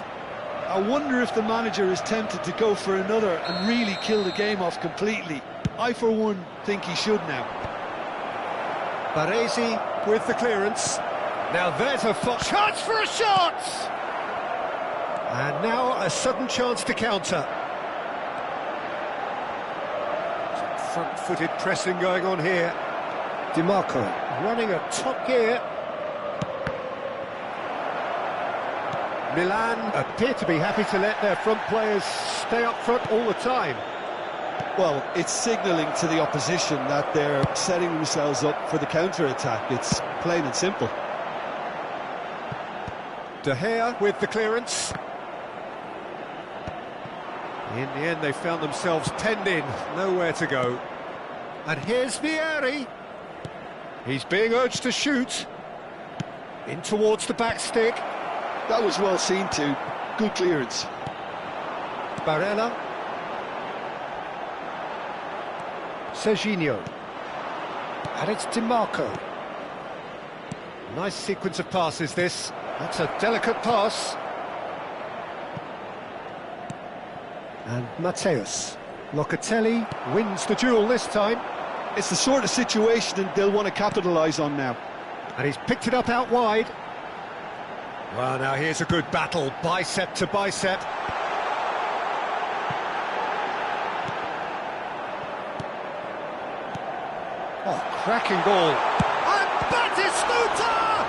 I wonder if the manager is tempted to go for another and really kill the game off completely. I, for one, think he should now. Baresi with the clearance. Now there's a chance for a shot! And now a sudden chance to counter. Front-footed pressing going on here. DiMarco running at top gear. Milan appear to be happy to let their front players stay up front all the time. Well, it's signalling to the opposition that they're setting themselves up for the counter-attack. It's plain and simple. De Gea with the clearance. In the end, they found themselves penned in, nowhere to go. And here's Vieri. He's being urged to shoot. In towards the back stick. That was well seen too. Good clearance. Barella. Serginho. And it's DiMarco. Nice sequence of passes, this. That's a delicate pass. And Mateus. Locatelli wins the duel this time. It's the sort of situation that they'll want to capitalise on now. And he's picked it up out wide. Well, now here's a good battle, bicep to bicep. Oh, cracking ball. And Batistuta!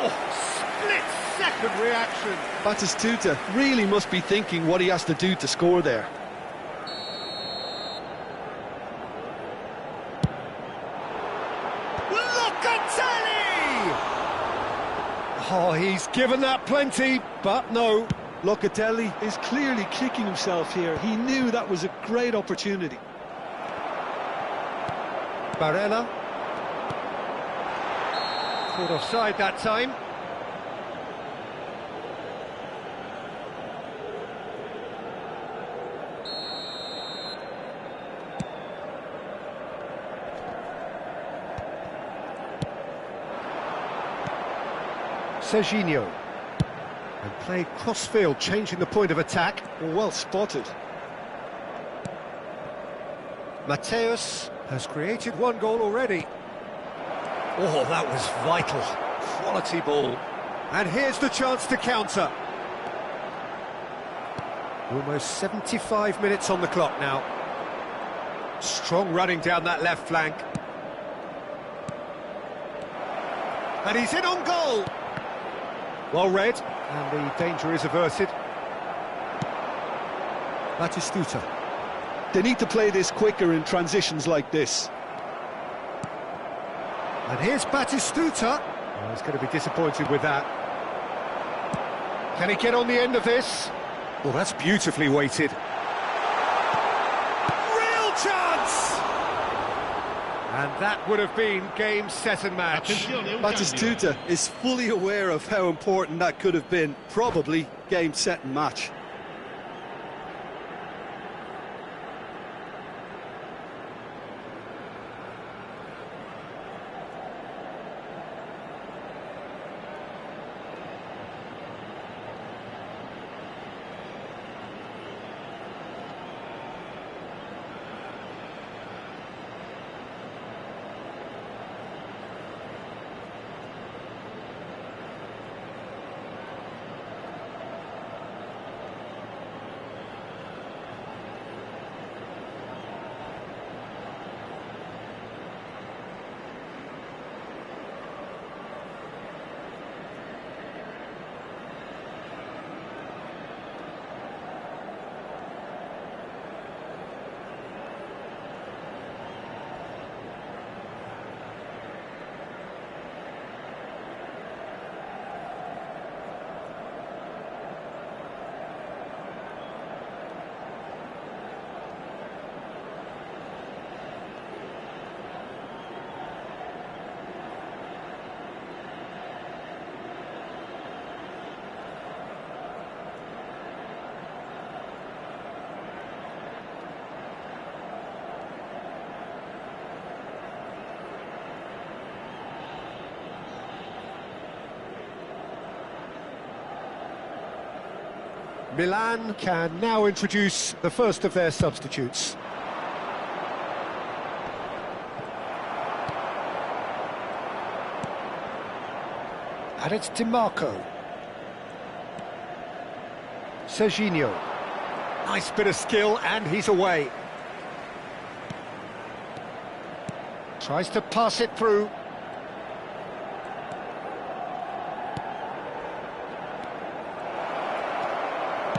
Oh, split-second reaction. Batistuta really must be thinking what he has to do to score there. Oh, he's given that plenty, but no. Locatelli is clearly kicking himself here. He knew that was a great opportunity. Barella. Caught offside that time. Serginho. And played cross-field, changing the point of attack. Well spotted. Mateus has created one goal already. Oh, that was vital. Quality ball. And here's the chance to counter. Almost 75 minutes on the clock now. Strong running down that left flank. And he's in on goal. Well read, and the danger is averted. Batistuta. They need to play this quicker in transitions like this. And here's Batistuta. Oh, he's going to be disappointed with that. Can he get on the end of this? Well, that's beautifully weighted. Real chance! And that would have been game, set and match. Batistuta is fully aware of how important that could have been. Probably game, set and match. Milan can now introduce the first of their substitutes. And it's DiMarco. Serginho. Nice bit of skill, and he's away. Tries to pass it through.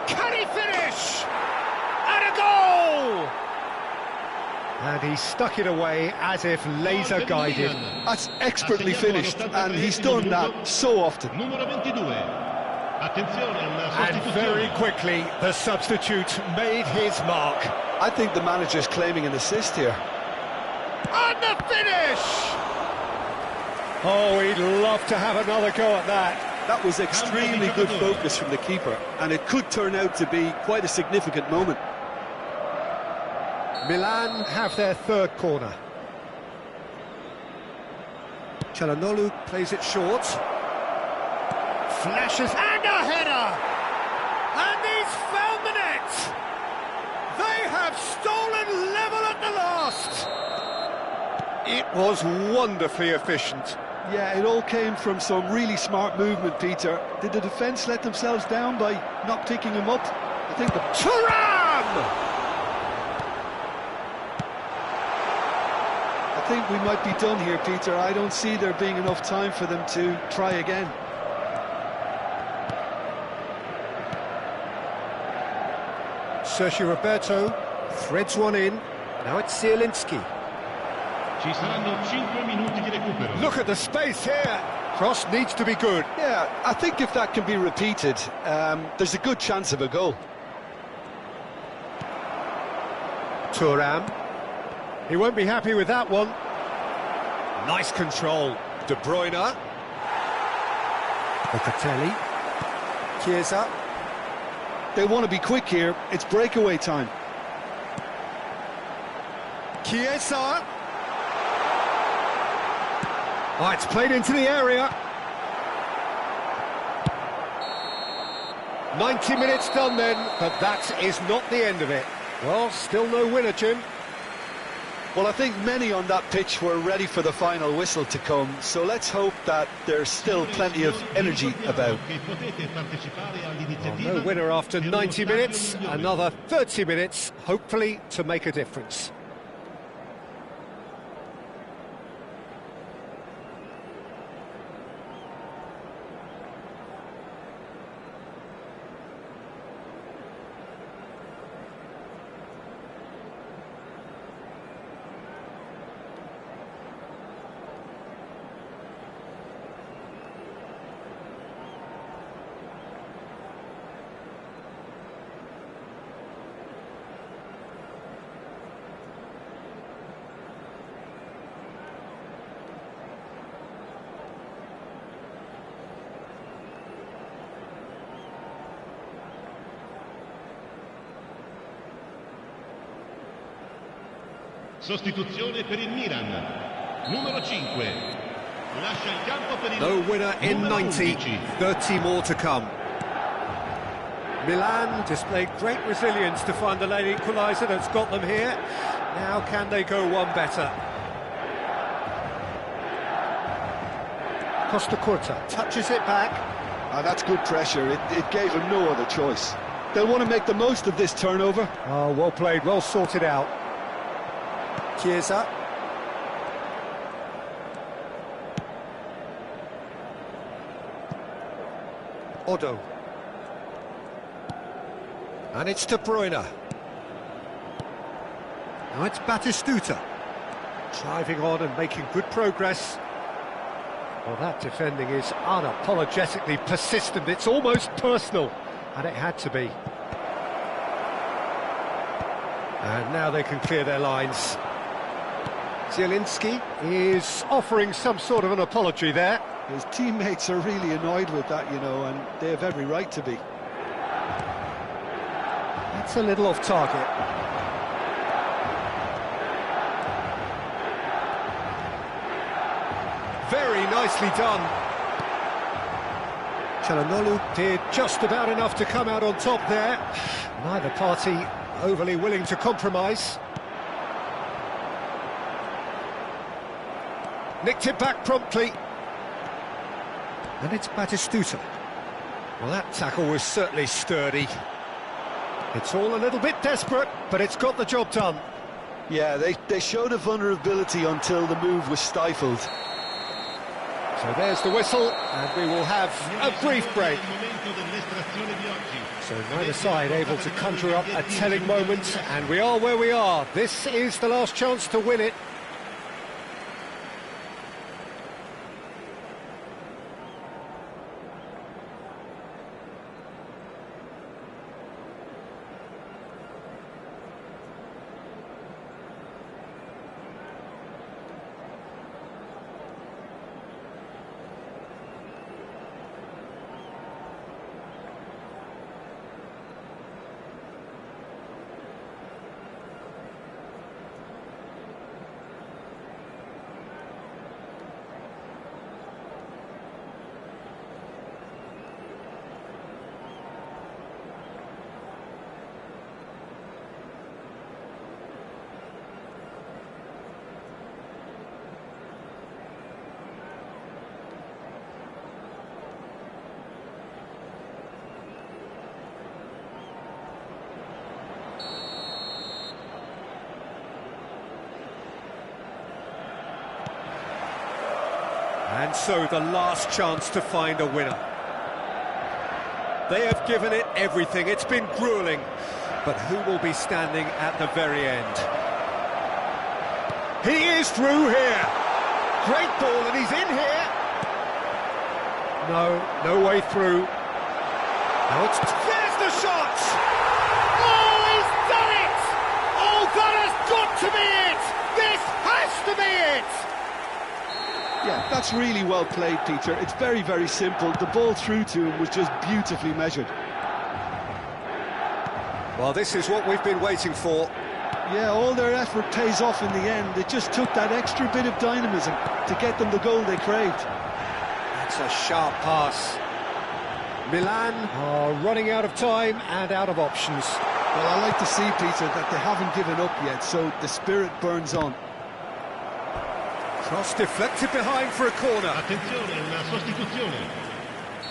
Can he finish? And a goal! And he stuck it away as if laser guided. That's expertly finished, and he's done that so often. Numero 22. Attenzione, una And sostituzione. very quickly, the substitute made his mark. I think the manager's claiming an assist here. And the finish! Oh, he'd love to have another go at that. That was extremely good focus from the keeper, and it could turn out to be quite a significant moment. Milan have their third corner. Çalhanoğlu plays it short. Flashes and a header! And he's found the net! They have stolen level at the last! It was wonderfully efficient. Yeah, it all came from some really smart movement, Peter. Did the defence let themselves down by not picking him up? I think the... Thuram! I think we might be done here, Peter. I don't see there being enough time for them to try again. Sergio Roberto threads one in. Now it's Zielinski. Ci saranno 5 minuti di recupero. Look at the space here. Cross needs to be good. Yeah, I think if that can be repeated, there's a good chance of a goal. Thuram. He won't be happy with that one. Nice control. De Bruyne. Locatelli. Chiesa. They want to be quick here. It's breakaway time. Chiesa. Oh, it's played into the area. 90 minutes done then, but that is not the end of it. Well, still no winner, Jim. Well, I think many on that pitch were ready for the final whistle to come, so let's hope that there's still plenty of energy about. No winner after 90 minutes, another 30 minutes, hopefully to make a difference. Sostituzione per il Milan. Numero 5. Lascia il campo per il No winner in numero 90, 11. 30 more to come. Milan displayed great resilience to find the late equaliser that's got them here. Now can they go one better? Costa Curta touches it back. That's good pressure. It gave him no other choice. They'll want to make the most of this turnover. Oh, well played, well sorted out. Chiesa. Odo. And it's De Bruyne. Now it's Batistuta. Driving on and making good progress. Well, that defending is unapologetically persistent. It's almost personal. And it had to be. And now they can clear their lines. Zielinski is offering some sort of an apology there. His teammates are really annoyed with that, you know, and they have every right to be. That's a little off target. Very nicely done. Çalhanoğlu did just about enough to come out on top there. Neither party overly willing to compromise. Nicked it back promptly. And it's Batistuta. Well, that tackle was certainly sturdy. It's all a little bit desperate, but it's got the job done. Yeah, they showed a vulnerability until the move was stifled. So there's the whistle, and we will have a brief break. So neither side able to conjure up a telling moment, and we are where we are. This is the last chance to win it. And so the last chance to find a winner. They have given it everything, it's been gruelling, but who will be standing at the very end? He is through here! Great ball, and he's in here! No way through. Now there's the shot! Oh, he's done it! Oh, that has got to be it! This has to be it! Yeah, that's really well played, Peter. It's very, very simple. The ball through to him was just beautifully measured. Well, this is what we've been waiting for. Yeah, all their effort pays off in the end. It just took that extra bit of dynamism to get them the goal they craved. That's a sharp pass. Milan are running out of time and out of options. Well, I like to see, Peter, that they haven't given up yet, so the spirit burns on. Cross deflected behind for a corner. Attenzione, una sostituzione.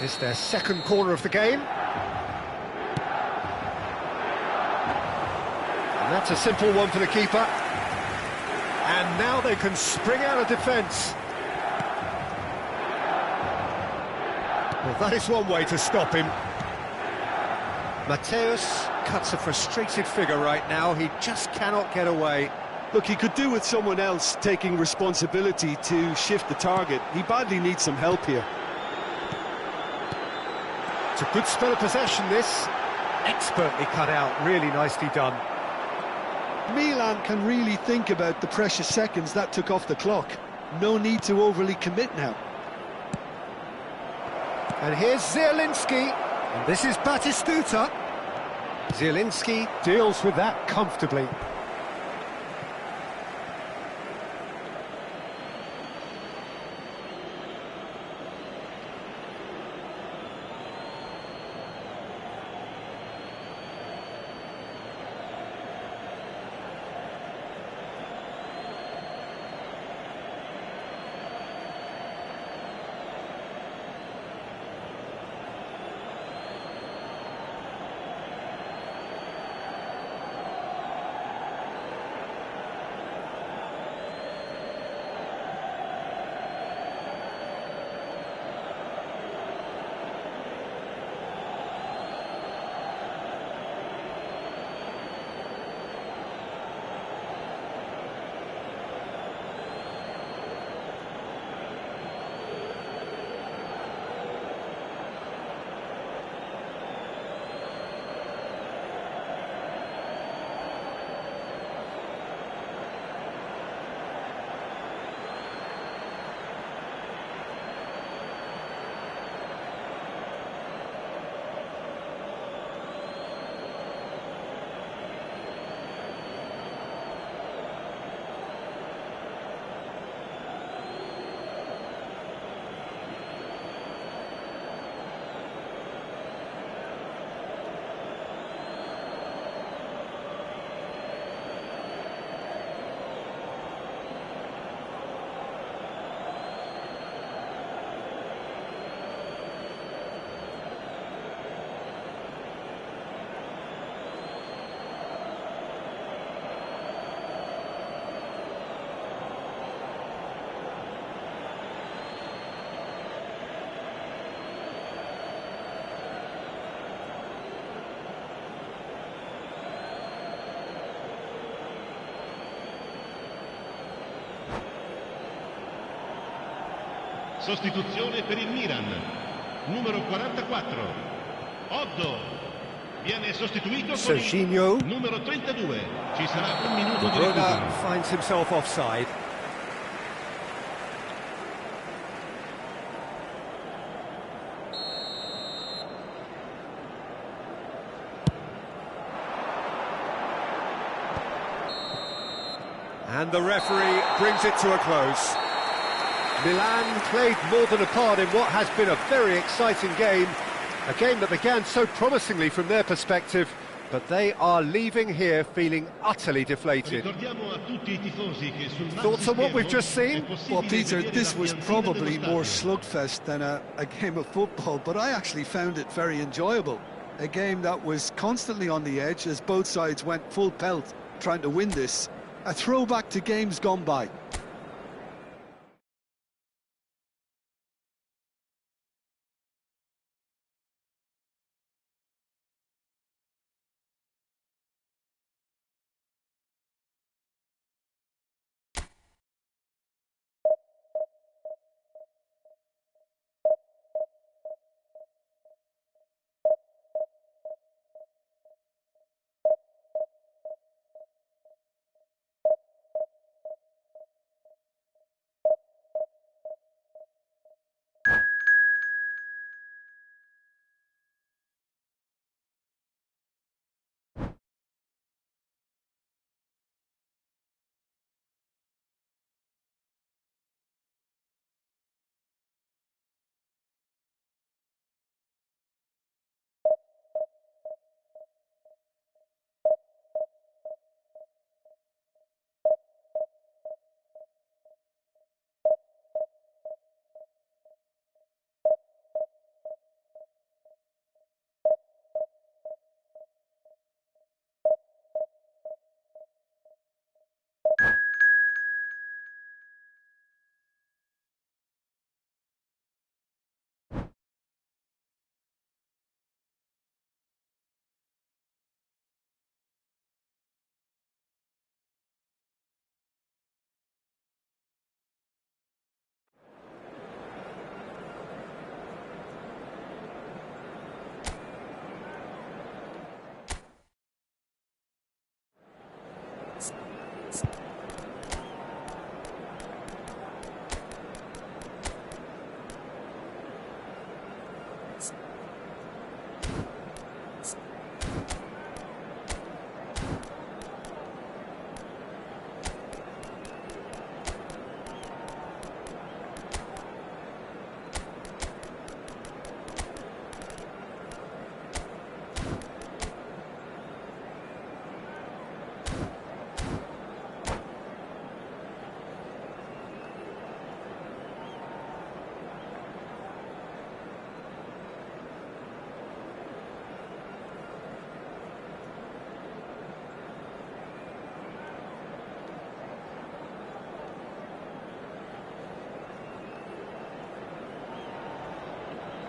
It's their second corner of the game. And that's a simple one for the keeper. And now they can spring out of defence. Well, that is one way to stop him. Mateus cuts a frustrated figure right now. He just cannot get away. Look, he could do with someone else taking responsibility to shift the target. He badly needs some help here. It's a good spell of possession, this. Expertly cut out, really nicely done. Milan can really think about the precious seconds that took off the clock. No need to overly commit now. And here's Zielinski, and this is Batistuta. Zielinski deals with that comfortably. Sostituzione per il Milan. Numero 44. Oddo. Viene sostituito con Serginho. il numero 32. Ci sarà un minuto di Bruna recupero. finds himself offside. And the referee brings it to a close. Milan played more than a part in what has been a very exciting game. A game that began so promisingly from their perspective, but they are leaving here feeling utterly deflated. Ricordiamo a tutti I tifosi che sul Thoughts on what we've just seen? Well, Peter, this was probably more slugfest than a game of football, but I actually found it very enjoyable. A game that was constantly on the edge as both sides went full pelt trying to win this. A throwback to games gone by.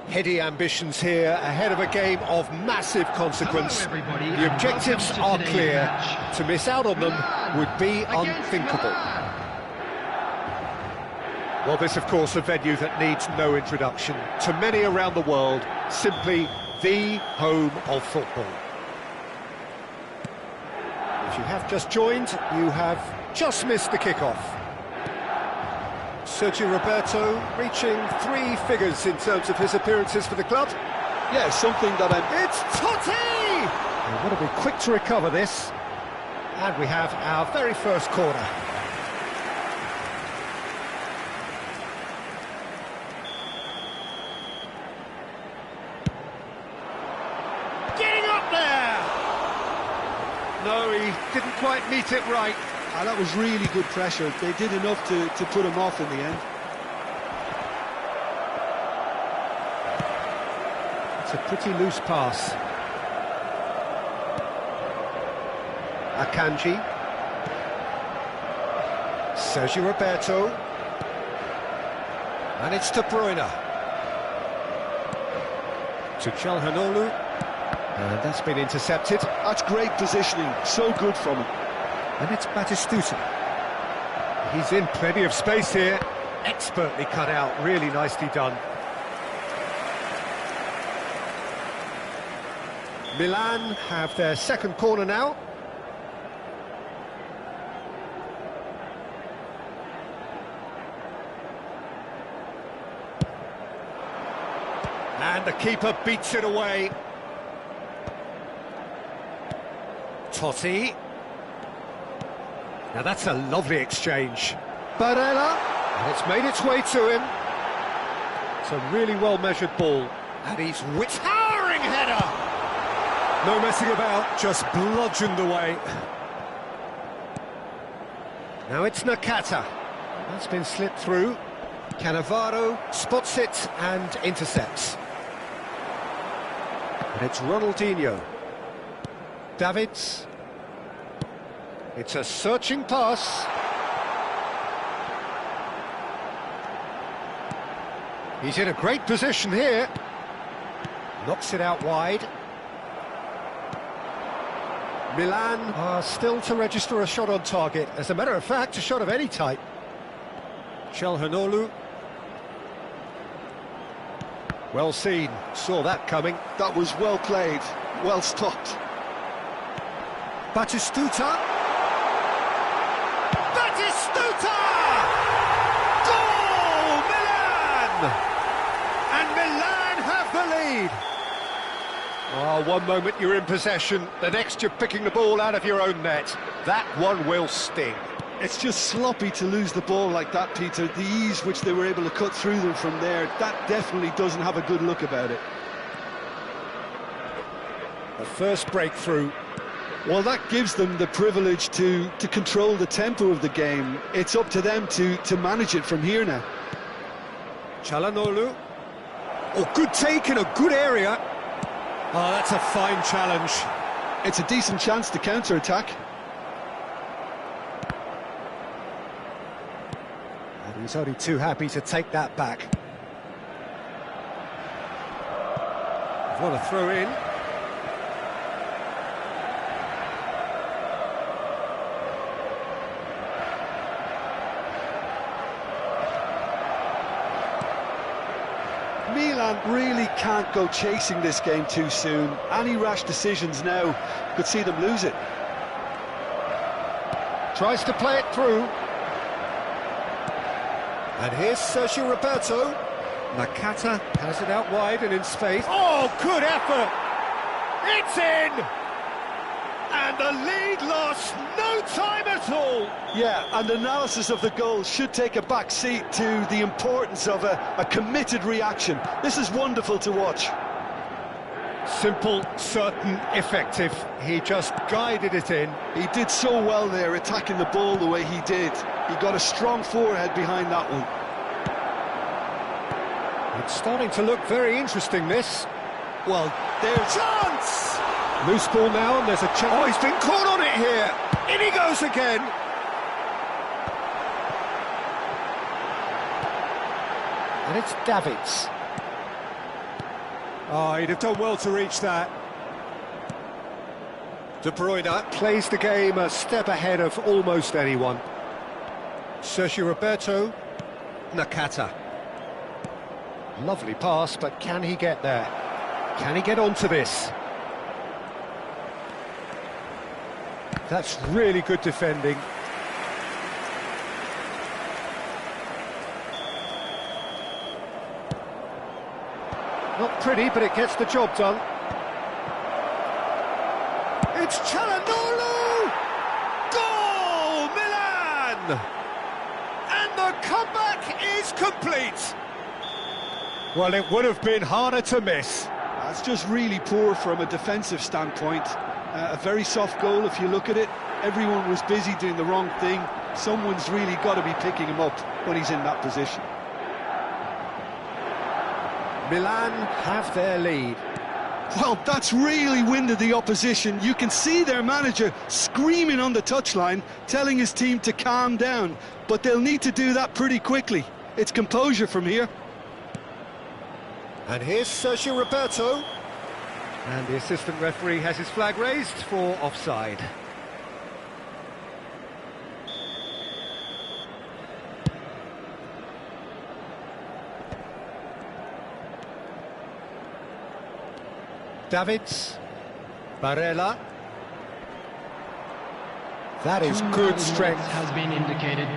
Heady ambitions here, ahead of a game of massive consequence. The objectives are clear. To miss out on them would be unthinkable. Well, this, of course, a venue that needs no introduction. To many around the world, simply the home of football. If you have just joined, you have just missed the kickoff. Sergio Roberto reaching 3 figures in terms of his appearances for the club. Yeah, something that It's Totti! They've got to be quick to recover this. And we have our very first corner. Getting up there! No, he didn't quite meet it right. that was really good pressure. They did enough to put him off in the end. It's a pretty loose pass. Akanji. Sergio Roberto. And it's De Bruyne. To Calhanoglu. And that's been intercepted. That's great positioning, so good from him. And it's Batistuta. He's in plenty of space here. Expertly cut out, really nicely done. Milan have their second corner now. And the keeper beats it away. Totti. Now that's a lovely exchange. Barella, and it's made its way to him. It's a really well-measured ball. And he's towering header! No messing about, just bludgeoned away. Now it's Nakata. That's been slipped through. Cannavaro spots it and intercepts. And it's Ronaldinho. Davids. It's a searching pass. He's in a great position here. Knocks it out wide. Milan are still to register a shot on target. As a matter of fact, a shot of any type. Çalhanoğlu. Well seen, saw that coming. That was well played, well stopped. Batistuta. Batistuta! Goal! Milan! And Milan have the lead. Oh, one moment you're in possession, the next you're picking the ball out of your own net. That one will sting. It's just sloppy to lose the ball like that, Peter. The ease which they were able to cut through them from there, that definitely doesn't have a good look about it. The first breakthrough. Well, that gives them the privilege to control the tempo of the game. It's up to them to manage it from here now. Çalhanoğlu. Oh, good take in a good area. Oh, that's a fine challenge. It's a decent chance to counter-attack. And he's only too happy to take that back. What a throw in. Milan really can't go chasing this game too soon. Any rash decisions now could see them lose it. Tries to play it through. And here's Sergio Roberto. Nakata has it out wide and in space. Oh, good effort! It's in! And the lead lost no time at all. Yeah, and analysis of the goal should take a back seat to the importance of a committed reaction. This is wonderful to watch. Simple, certain, effective. He just guided it in. He did so well there, attacking the ball the way he did. He got a strong forehead behind that one. It's starting to look very interesting, this. Well, there's... Chance! Loose ball now, and there's a chance. Oh, he's been caught on it here. In he goes again. And it's Davids. Oh, he'd have done well to reach that. De Bruyne plays the game a step ahead of almost anyone. Sergio Roberto. Nakata. Lovely pass, but can he get there? Can he get onto this? That's really good defending. Not pretty, but it gets the job done. It's Çalhanoğlu! Goal! Milan! And the comeback is complete. Well, it would have been harder to miss. That's just really poor from a defensive standpoint. A very soft goal if you look at it. Everyone was busy doing the wrong thing. Someone's really got to be picking him up when he's in that position. Milan have their lead. Well, that's really winded the opposition. You can see their manager screaming on the touchline, telling his team to calm down. But they'll need to do that pretty quickly. It's composure from here. And here's Sergio Roberto. And the assistant referee has his flag raised for offside. Davids. Barella. That is good strength. Has been indicated.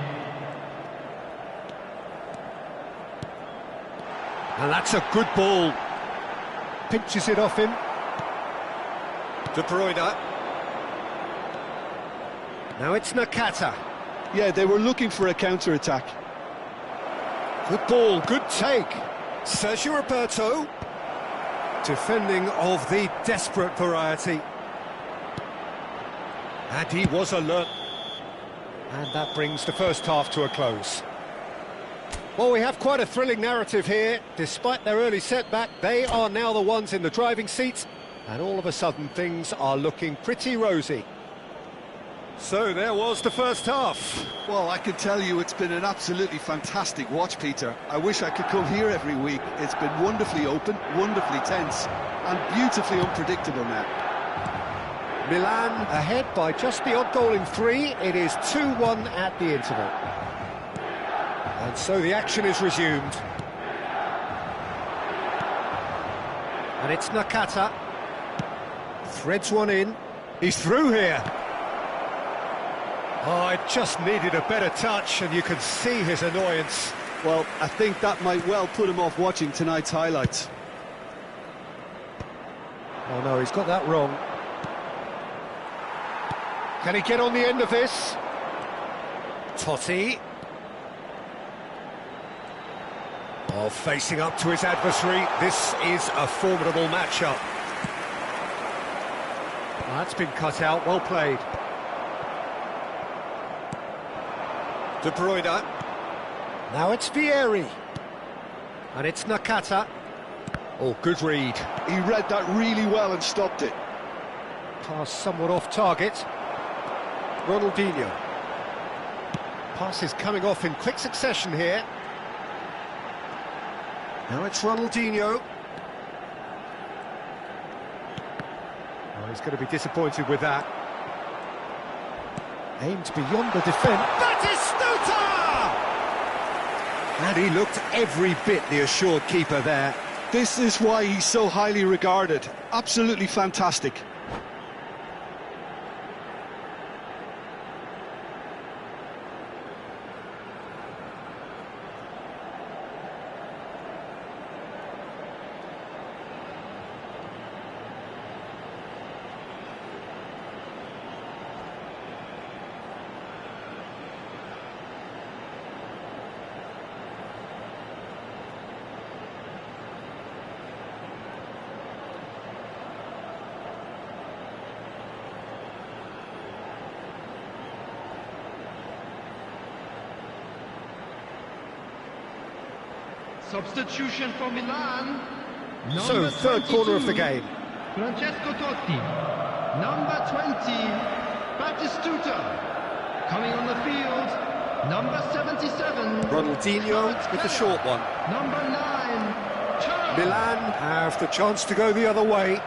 And that's a good ball. Pinches it off him. De Bruyne. Now it's Nakata. Yeah, they were looking for a counter-attack. Good ball, good take. Sergio Roberto. Defending of the desperate variety. And he was alert. And that brings the first half to a close. Well, we have quite a thrilling narrative here. Despite their early setback, they are now the ones in the driving seat. And all of a sudden, things are looking pretty rosy. So there was the first half. Well, I can tell you it's been an absolutely fantastic watch, Peter. I wish I could come here every week. It's been wonderfully open, wonderfully tense, and beautifully unpredictable now. Milan ahead by just the odd goal in 3. It is 2-1 at the interval. And so the action is resumed. And it's Nakata. Threads one in. He's through here. Oh, it just needed a better touch, and you can see his annoyance. Well, I think that might well put him off watching tonight's highlights. Oh no, he's got that wrong. Can he get on the end of this? Totti. Oh, facing up to his adversary. This is a formidable matchup. Well, that's been cut out, well played. De Bruyne. Now it's Vieri. And it's Nakata. Oh, good read. He read that really well and stopped it. Pass somewhat off target. Ronaldinho. Pass is coming off in quick succession here. Now it's Ronaldinho. Oh, he's going to be disappointed with that. Aimed beyond the defence. That is Stuta! And he looked every bit the assured keeper there. This is why he's so highly regarded. Absolutely fantastic. Substitution for Milan. So, third corner of the game. Francesco Totti. Number 20, Batistuta. Coming on the field, number 77. Ronaldinho with the short one. Number 9, Char. Milan have the chance to go the other way.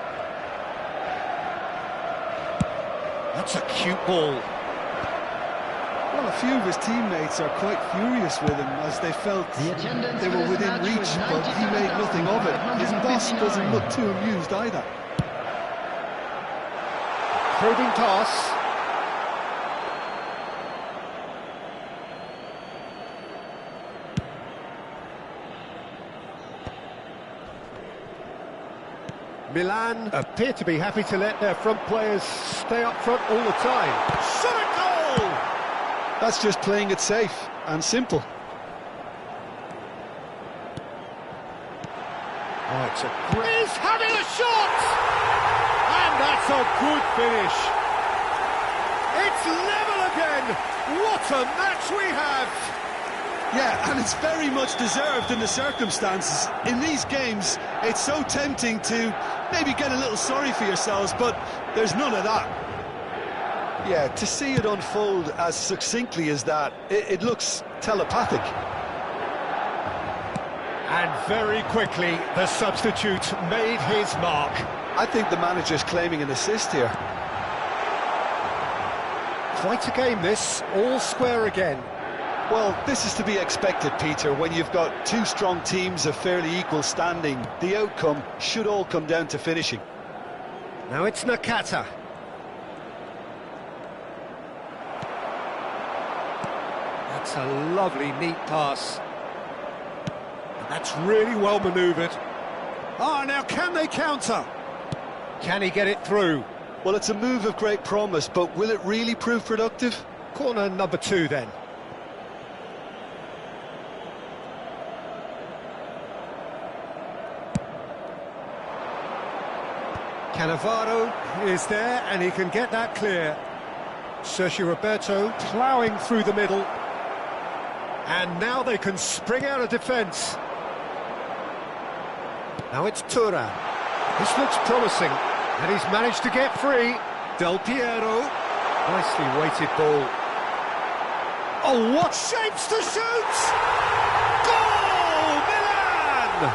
That's a cute ball. Well, a few of his teammates are quite furious with him as they felt they were within reach, but he made nothing of it. His boss doesn't look too amused either. Probing pass. Milan appear to be happy to let their front players stay up front all the time. Shot a goal! That's just playing it safe and simple. Oh, it's a great... He's having a shot! And that's a good finish. It's level again. What a match we have! Yeah, and it's very much deserved in the circumstances. In these games, it's so tempting to maybe get a little sorry for yourselves, but there's none of that. Yeah, to see it unfold as succinctly as that, it looks telepathic. And very quickly, the substitute made his mark. I think the manager's claiming an assist here. Quite a game this, all square again. Well, this is to be expected, Peter. When you've got two strong teams of fairly equal standing, the outcome should all come down to finishing. Now it's Nakata. That's a lovely, neat pass. And that's really well manoeuvred. Ah, now can they counter? Can he get it through? Well, it's a move of great promise, but will it really prove productive? Corner number 2 then. Cannavaro is there, and he can get that clear. Sergio Roberto ploughing through the middle. And now they can spring out of defence. Now it's Thuram. This looks promising, and he's managed to get free. Del Piero. Nicely weighted ball. Oh, what shapes to shoot! Goal, Milan!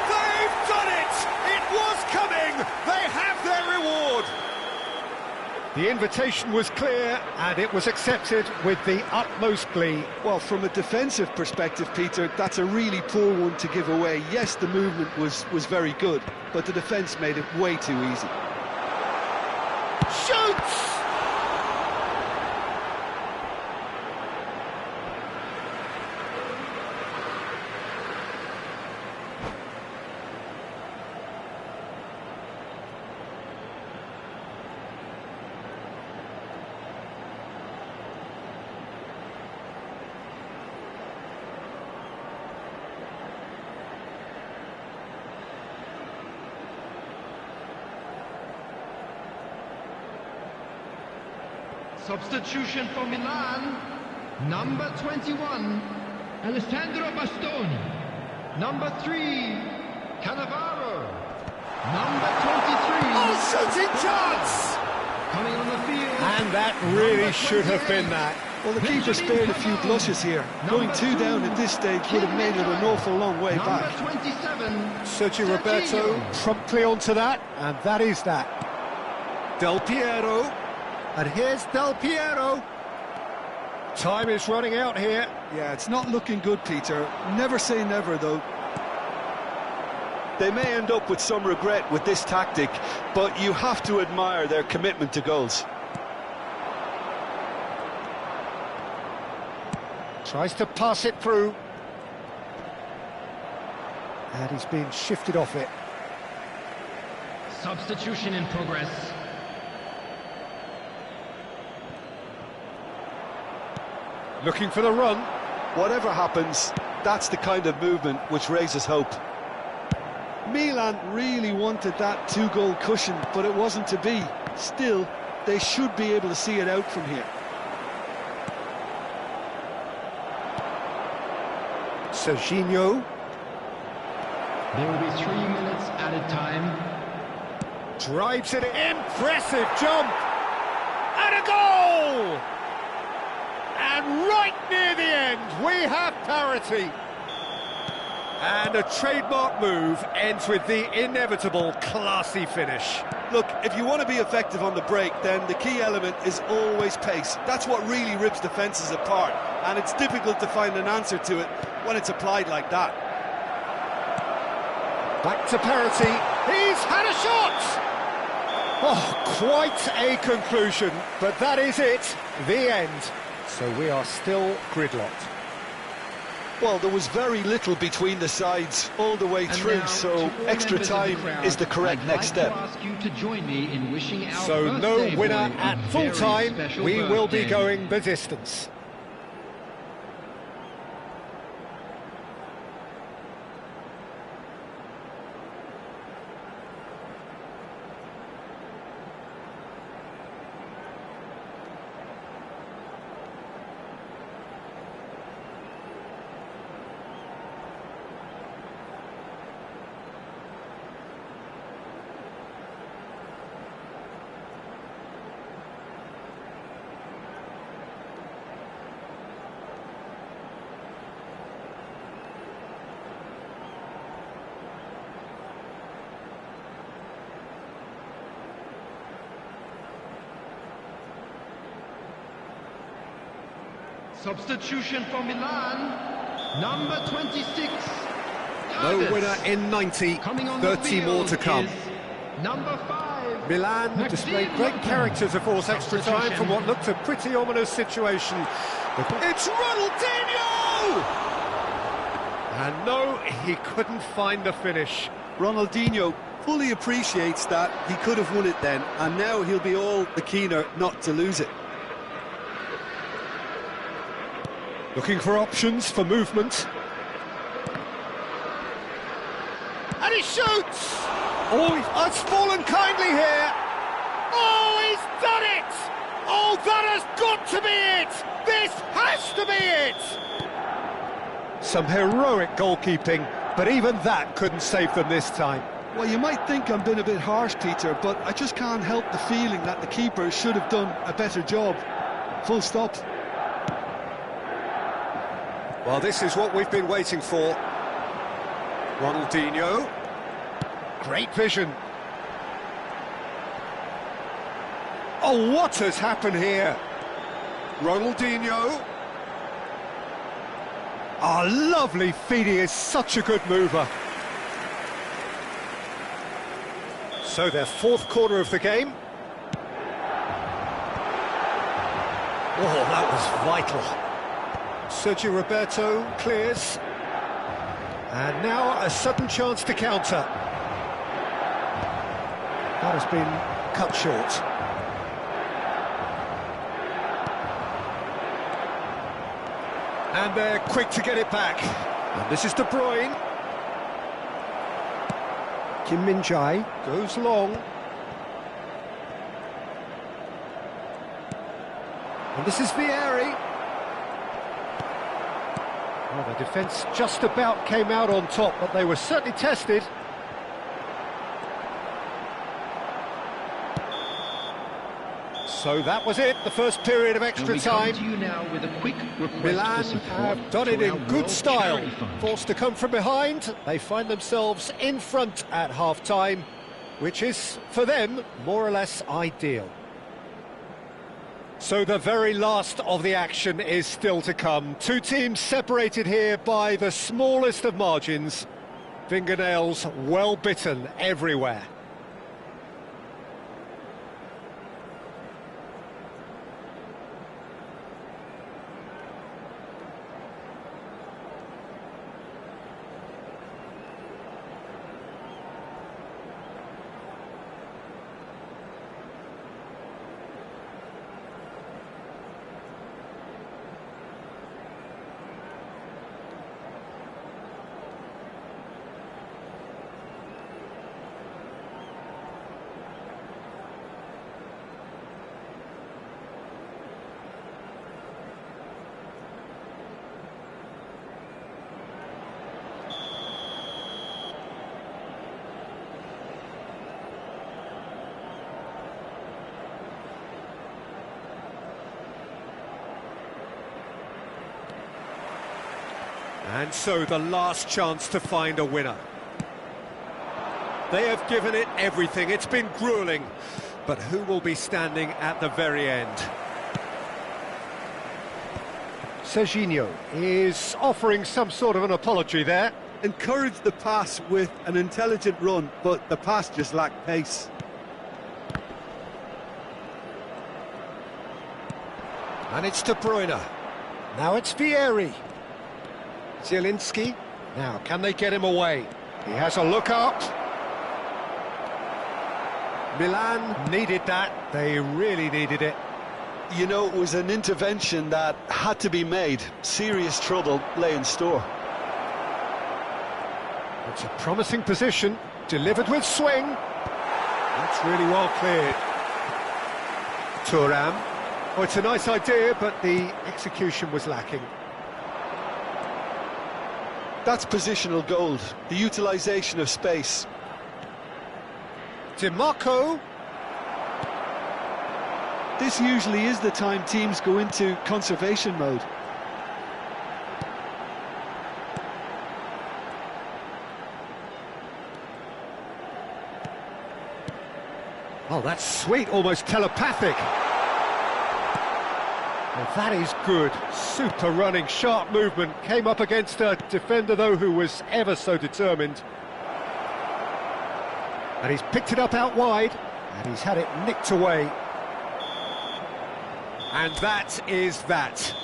They've done it! It was coming! They have their reward! The invitation was clear, and it was accepted with the utmost glee. Well, from a defensive perspective, Peter, that's a really poor one to give away. Yes, the movement was very good, but the defence made it way too easy. Shoots! Substitution for Milan, number 21, Alessandro Bastoni. Number 3, Cannavaro. Number 23. Oh, shooting chance! Coming on the field. And that really should have been that. Well, the keeper spared a few blushes here. Going 2 down at this stage would have made it an awful long way back. Number 27, Sergio Roberto promptly onto that, and that is that. Del Piero. And here's Del Piero. Time is running out here. Yeah, it's not looking good, Peter. Never say never, though. They may end up with some regret with this tactic, but you have to admire their commitment to goals. Tries to pass it through. And he's being shifted off it. substitution in progress. Looking for the run. Whatever happens, that's the kind of movement which raises hope. Milan really wanted that 2-goal cushion, but it wasn't to be. Still, they should be able to see it out from here. Serginho. There will be 3 minutes added time. Drives it, impressive jump! And a goal! And right near the end, we have parity. And a trademark move ends with the inevitable classy finish. Look, if you want to be effective on the break, then the key element is always pace. That's what really rips defences apart, and it's difficult to find an answer to it when it's applied like that. Back to parity. He's had a shot! Oh, quite a conclusion, but that is it, the end. So we are still gridlocked. Well, there was very little between the sides all the way through, so extra time is the correct next step. So no winner at full time, we will be going the distance. Substitution for Milan, number 26. No winner in 90, 30 more to come. Number 5. Milan displayed great character to force extra time from what looked a pretty ominous situation. It's Ronaldinho! And no, he couldn't find the finish. Ronaldinho fully appreciates that he could have won it then, and now he'll be all the keener not to lose it. Looking for options for movement. And he shoots! Oh, it's fallen kindly here. Oh, he's done it! Oh, that has got to be it! This has to be it! Some heroic goalkeeping, but even that couldn't save them this time. Well, you might think I'm being a bit harsh, Peter, but I just can't help the feeling that the keeper should have done a better job. Full stop. Well, this is what we've been waiting for. Ronaldinho. Great vision. Oh, what has happened here? Ronaldinho. Oh, lovely feed, he is such a good mover. So their fourth corner of the game. Oh, that was vital. Sergio Roberto clears. And now a sudden chance to counter. That has been cut short. And they're quick to get it back. And this is De Bruyne. Kim Min-jae goes long. And this is Vieri. Well, the defence just about came out on top, but they were certainly tested. So that was it, the first period of extra time. To you now with a quick request Milan for support have done it to our in good World style. Charity Fund. Forced to come from behind, they find themselves in front at half-time, which is, for them, more or less ideal. So the very last of the action is still to come. Two teams separated here by the smallest of margins. Fingernails well bitten everywhere. And so the last chance to find a winner. They have given it everything, it's been gruelling, but who will be standing at the very end? Serginho is offering some sort of an apology there. Encouraged the pass with an intelligent run, but the pass just lacked pace. And it's De Bruyne. Now it's Vieri. Zielinski. Now, can they get him away? He has a look up. Milan needed that. They really needed it. You know, it was an intervention that had to be made. Serious trouble lay in store. It's a promising position. Delivered with swing. That's really well cleared. Thuram. Oh, it's a nice idea, but the execution was lacking. That's positional gold, the utilisation of space. DiMarco. This usually is the time teams go into conservation mode. Oh, that's sweet, almost telepathic. Well, that is good. Super running, sharp movement. Came up against a defender, though, who was ever so determined. And he's picked it up out wide, and he's had it nicked away. And that is that.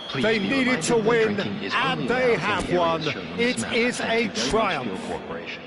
Please They be needed reminded to that win, drinking is and only they allowed have in the won. areas shown on It this map. is Thank a you very much for triumph. your cooperation.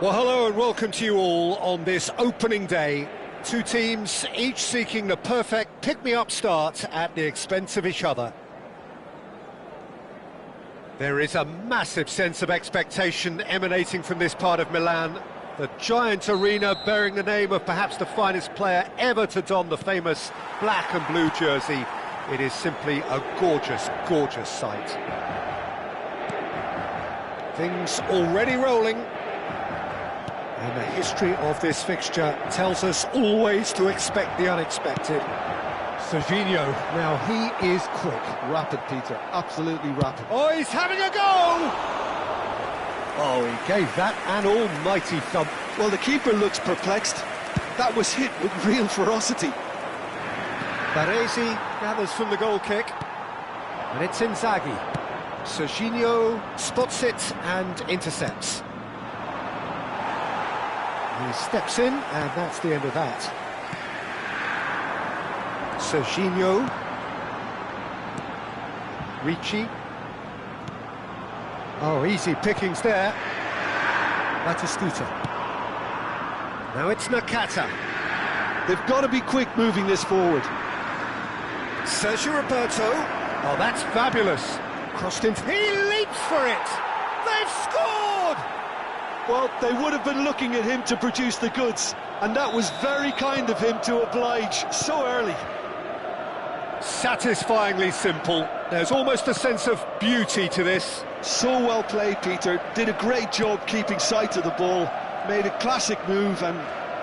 Well, hello and welcome to you all on this opening day. Two teams, each seeking the perfect pick-me-up start at the expense of each other. There is a massive sense of expectation emanating from this part of Milan. The giant arena bearing the name of perhaps the finest player ever to don the famous black and blue jersey. It is simply a gorgeous, gorgeous sight. Things already rolling. And the history of this fixture tells us always to expect the unexpected. Serginho, now he is quick. Rapid, Peter, absolutely rapid. Oh, he's having a go! Oh, he gave that an almighty thump. Well, the keeper looks perplexed. That was hit with real ferocity. Baresi gathers from the goal kick. And it's Inzaghi. Serginho spots it and intercepts. He steps in, and that's the end of that. Serginho. Ricci. Oh, easy pickings there. Batistuta. Now it's Nakata. They've got to be quick moving this forward. Sergio Roberto. Oh, that's fabulous. Crossed into... He leaps for it! They've scored! Well, they would have been looking at him to produce the goods, and that was very kind of him to oblige so early. Satisfyingly simple. There's almost a sense of beauty to this. So well played, Peter. Did a great job keeping sight of the ball, made a classic move and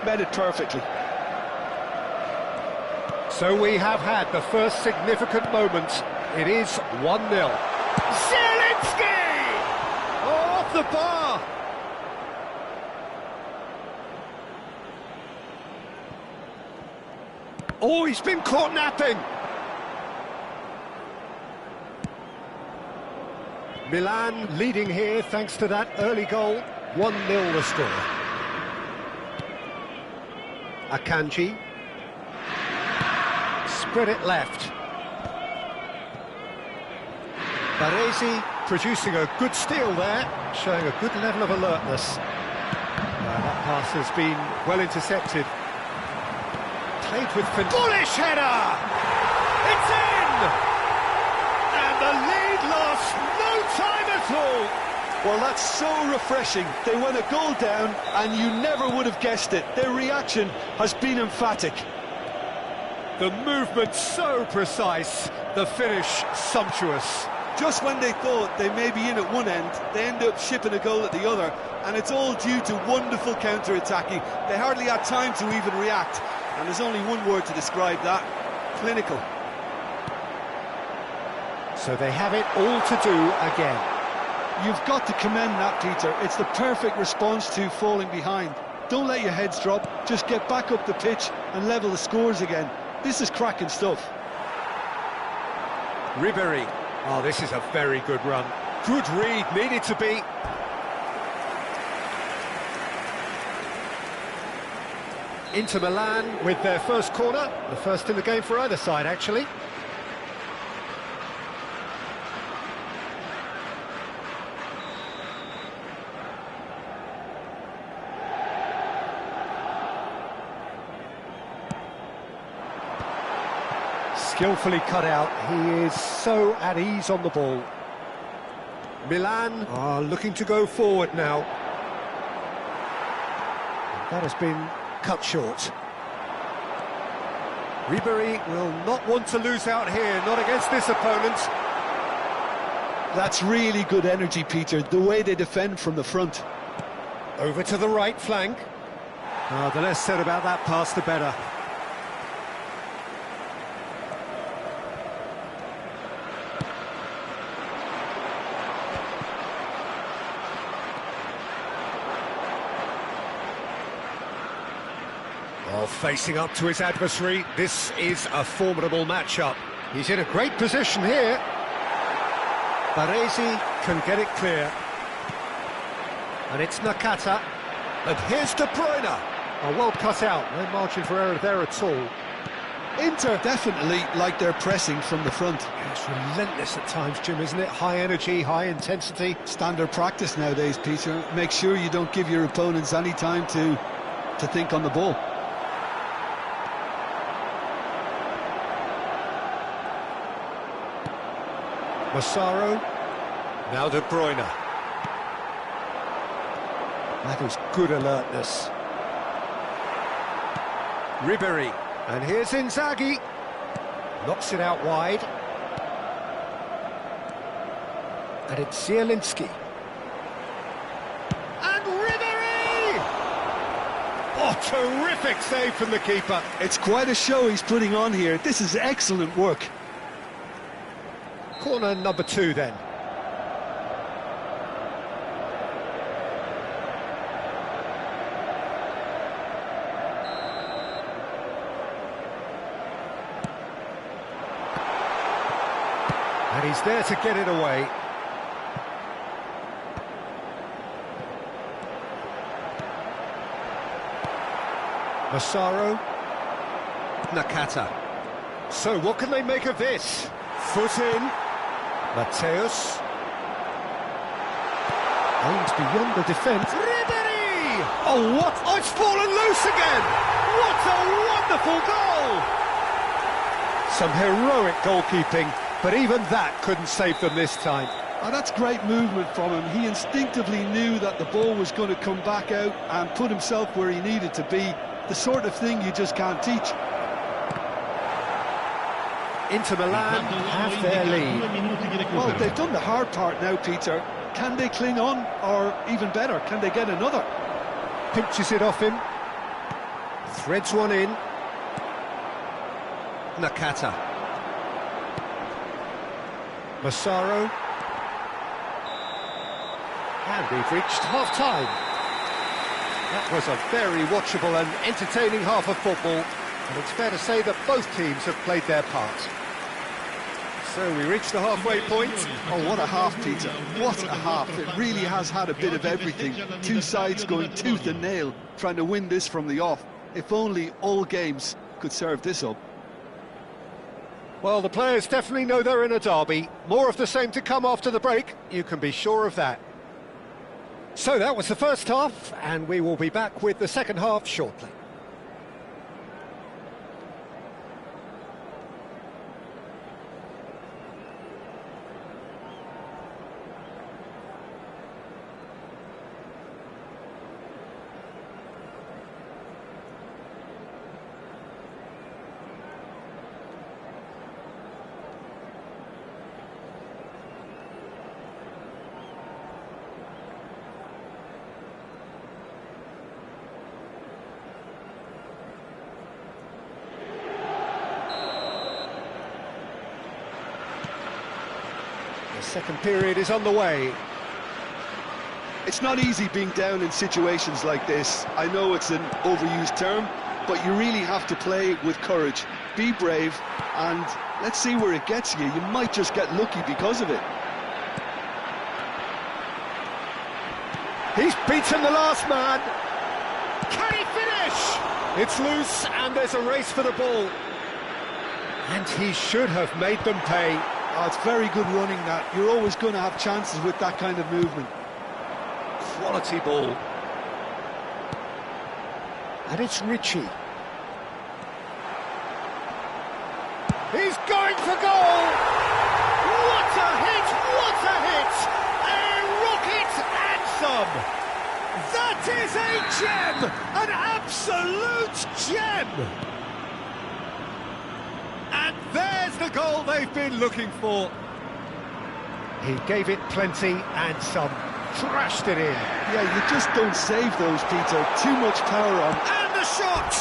met it perfectly. So we have had the first significant moment. It is 1-0. Zielinski! Off the bar! Oh, he's been caught napping! Milan leading here thanks to that early goal. 1-0 the score. Akanji. Spread it left. Baresi producing a good steal there, showing a good level of alertness. That pass has been well intercepted. Played with bullish header! It's in! And the lead lost no time at all. Well, that's so refreshing. They went a goal down and you never would have guessed it. Their reaction has been emphatic. The movement so precise, the finish sumptuous. Just when they thought they may be in at one end, they end up shipping a goal at the other, and it's all due to wonderful counter-attacking. They hardly had time to even react, and there's only one word to describe that: clinical. So they have it all to do again. You've got to commend that, Peter. It's the perfect response to falling behind. Don't let your heads drop, just get back up the pitch and level the scores again. This is cracking stuff. Ribery. Oh, this is a very good run. Good read, needed to be. Inter Milan with their first corner, the first in the game for either side, actually. Skillfully cut out, he is so at ease on the ball. Milan are looking to go forward now. That has been cut short. Ribery will not want to lose out here, not against this opponent. That's really good energy, Peter, the way they defend from the front. Over to the right flank. The less said about that pass, the better. Facing up to his adversary, this is a formidable matchup. He's in a great position here. Baresi can get it clear. And it's Nakata. And here's De Bruyne. Well cut out, no margin for error there at all. Inter definitely like their pressing from the front. Yeah, it's relentless at times, Jim, isn't it? High energy, high intensity. Standard practice nowadays, Peter. Make sure you don't give your opponents any time to think on the ball. Massaro, now De Bruyne. That was good alertness. Ribery, and here's Inzaghi. Knocks it out wide. And it's Zielinski. And Ribery! Oh, terrific save from the keeper. It's quite a show he's putting on here. This is excellent work. Corner number 2 then. And he's there to get it away. Massaro. Nakata. So what can they make of this? Foot in. Mateus. Aims beyond the defence. Ribery! Oh, what? Oh, it's fallen loose again! What a wonderful goal! Some heroic goalkeeping, but even that couldn't save them this time. Oh, that's great movement from him. He instinctively knew that the ball was going to come back out and put himself where he needed to be. The sort of thing you just can't teach. Inter Milan have their lead. Well, they've done the hard part now, Peter. Can they cling on, or even better, can they get another? Pinches it off him. Threads one in. Nakata. Massaro. And we've reached half-time. That was a very watchable and entertaining half of football, and it's fair to say that both teams have played their part. So we reached the halfway point. Oh, what a half, Peter. What a half. It really has had a bit of everything. Two sides going tooth and nail, trying to win this from the off. If only all games could serve this up. Well, the players definitely know they're in a derby. More of the same to come after the break, you can be sure of that. So that was the first half, and we will be back with the second half shortly. The second period is on the way. It's not easy being down in situations like this. I know it's an overused term, but you really have to play with courage. Be brave, and let's see where it gets you. You might just get lucky because of it. He's beaten the last man. Can he finish? It's loose, and there's a race for the ball. And he should have made them pay. Oh, it's very good running, that. You're always going to have chances with that kind of movement. Quality ball. And it's Ritchie. He's going for goal! What a hit! What a hit! A rocket and some! That is a gem! An absolute gem! And there's the goal they've been looking for. He gave it plenty and some. Thrashed it in. Yeah, you just don't save those, Peter. Too much power on. And the shot!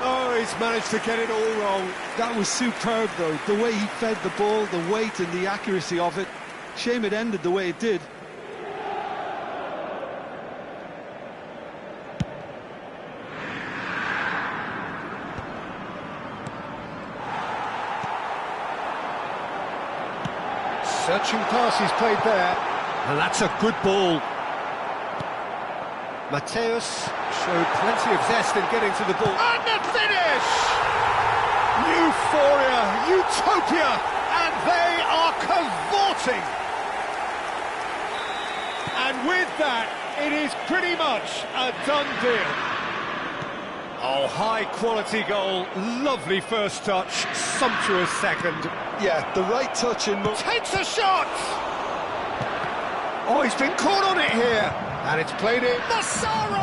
Oh, he's managed to get it all wrong. That was superb, though. The way he fed the ball, the weight and the accuracy of it. Shame it ended the way it did. Searching pass he's played there. And that's a good ball. Mateus showed plenty of zest in getting to the ball. And the finish! Euphoria, utopia, and they are cavorting. And with that, it is pretty much a done deal. Oh, high-quality goal, lovely first touch, sumptuous second. Yeah, the right touch in... Takes a shot! Oh, he's been caught on it here. And it's played in. Massaro!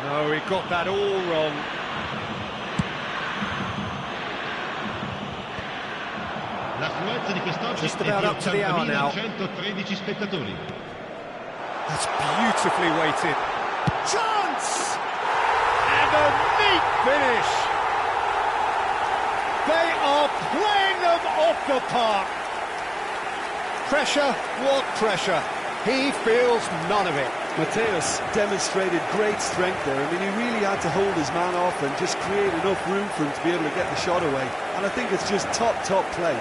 No, he got that all wrong. L'affluenza di quest'oggi Just è about di up to the hour now. 80.113 spettatori. That's beautifully weighted. Chance! And a neat finish. They are playing them off the park. Pressure, what pressure? He feels none of it. Mateus demonstrated great strength there. I mean, he really had to hold his man off and just create enough room for him to be able to get the shot away. And I think it's just top play.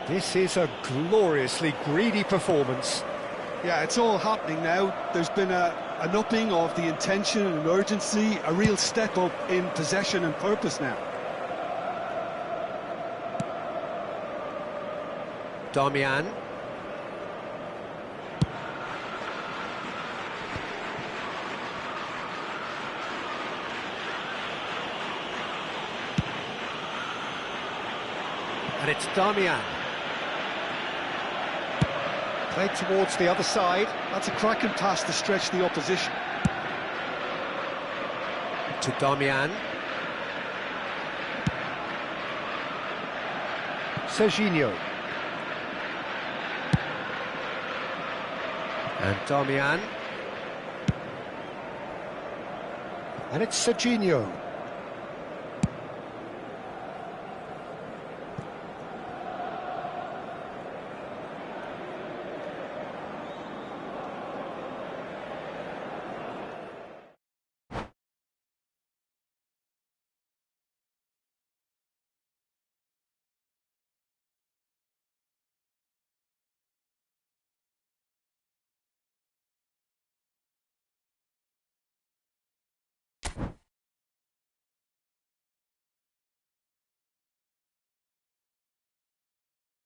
This is a gloriously greedy performance. Yeah, it's all happening now. There's been an upping of the intention and urgency, a real step up in possession and purpose now. Darmian. And it's Darmian. Played towards the other side. That's a cracking pass to stretch the opposition. To Darmian. Serginho. And Darmian. And it's Serginho.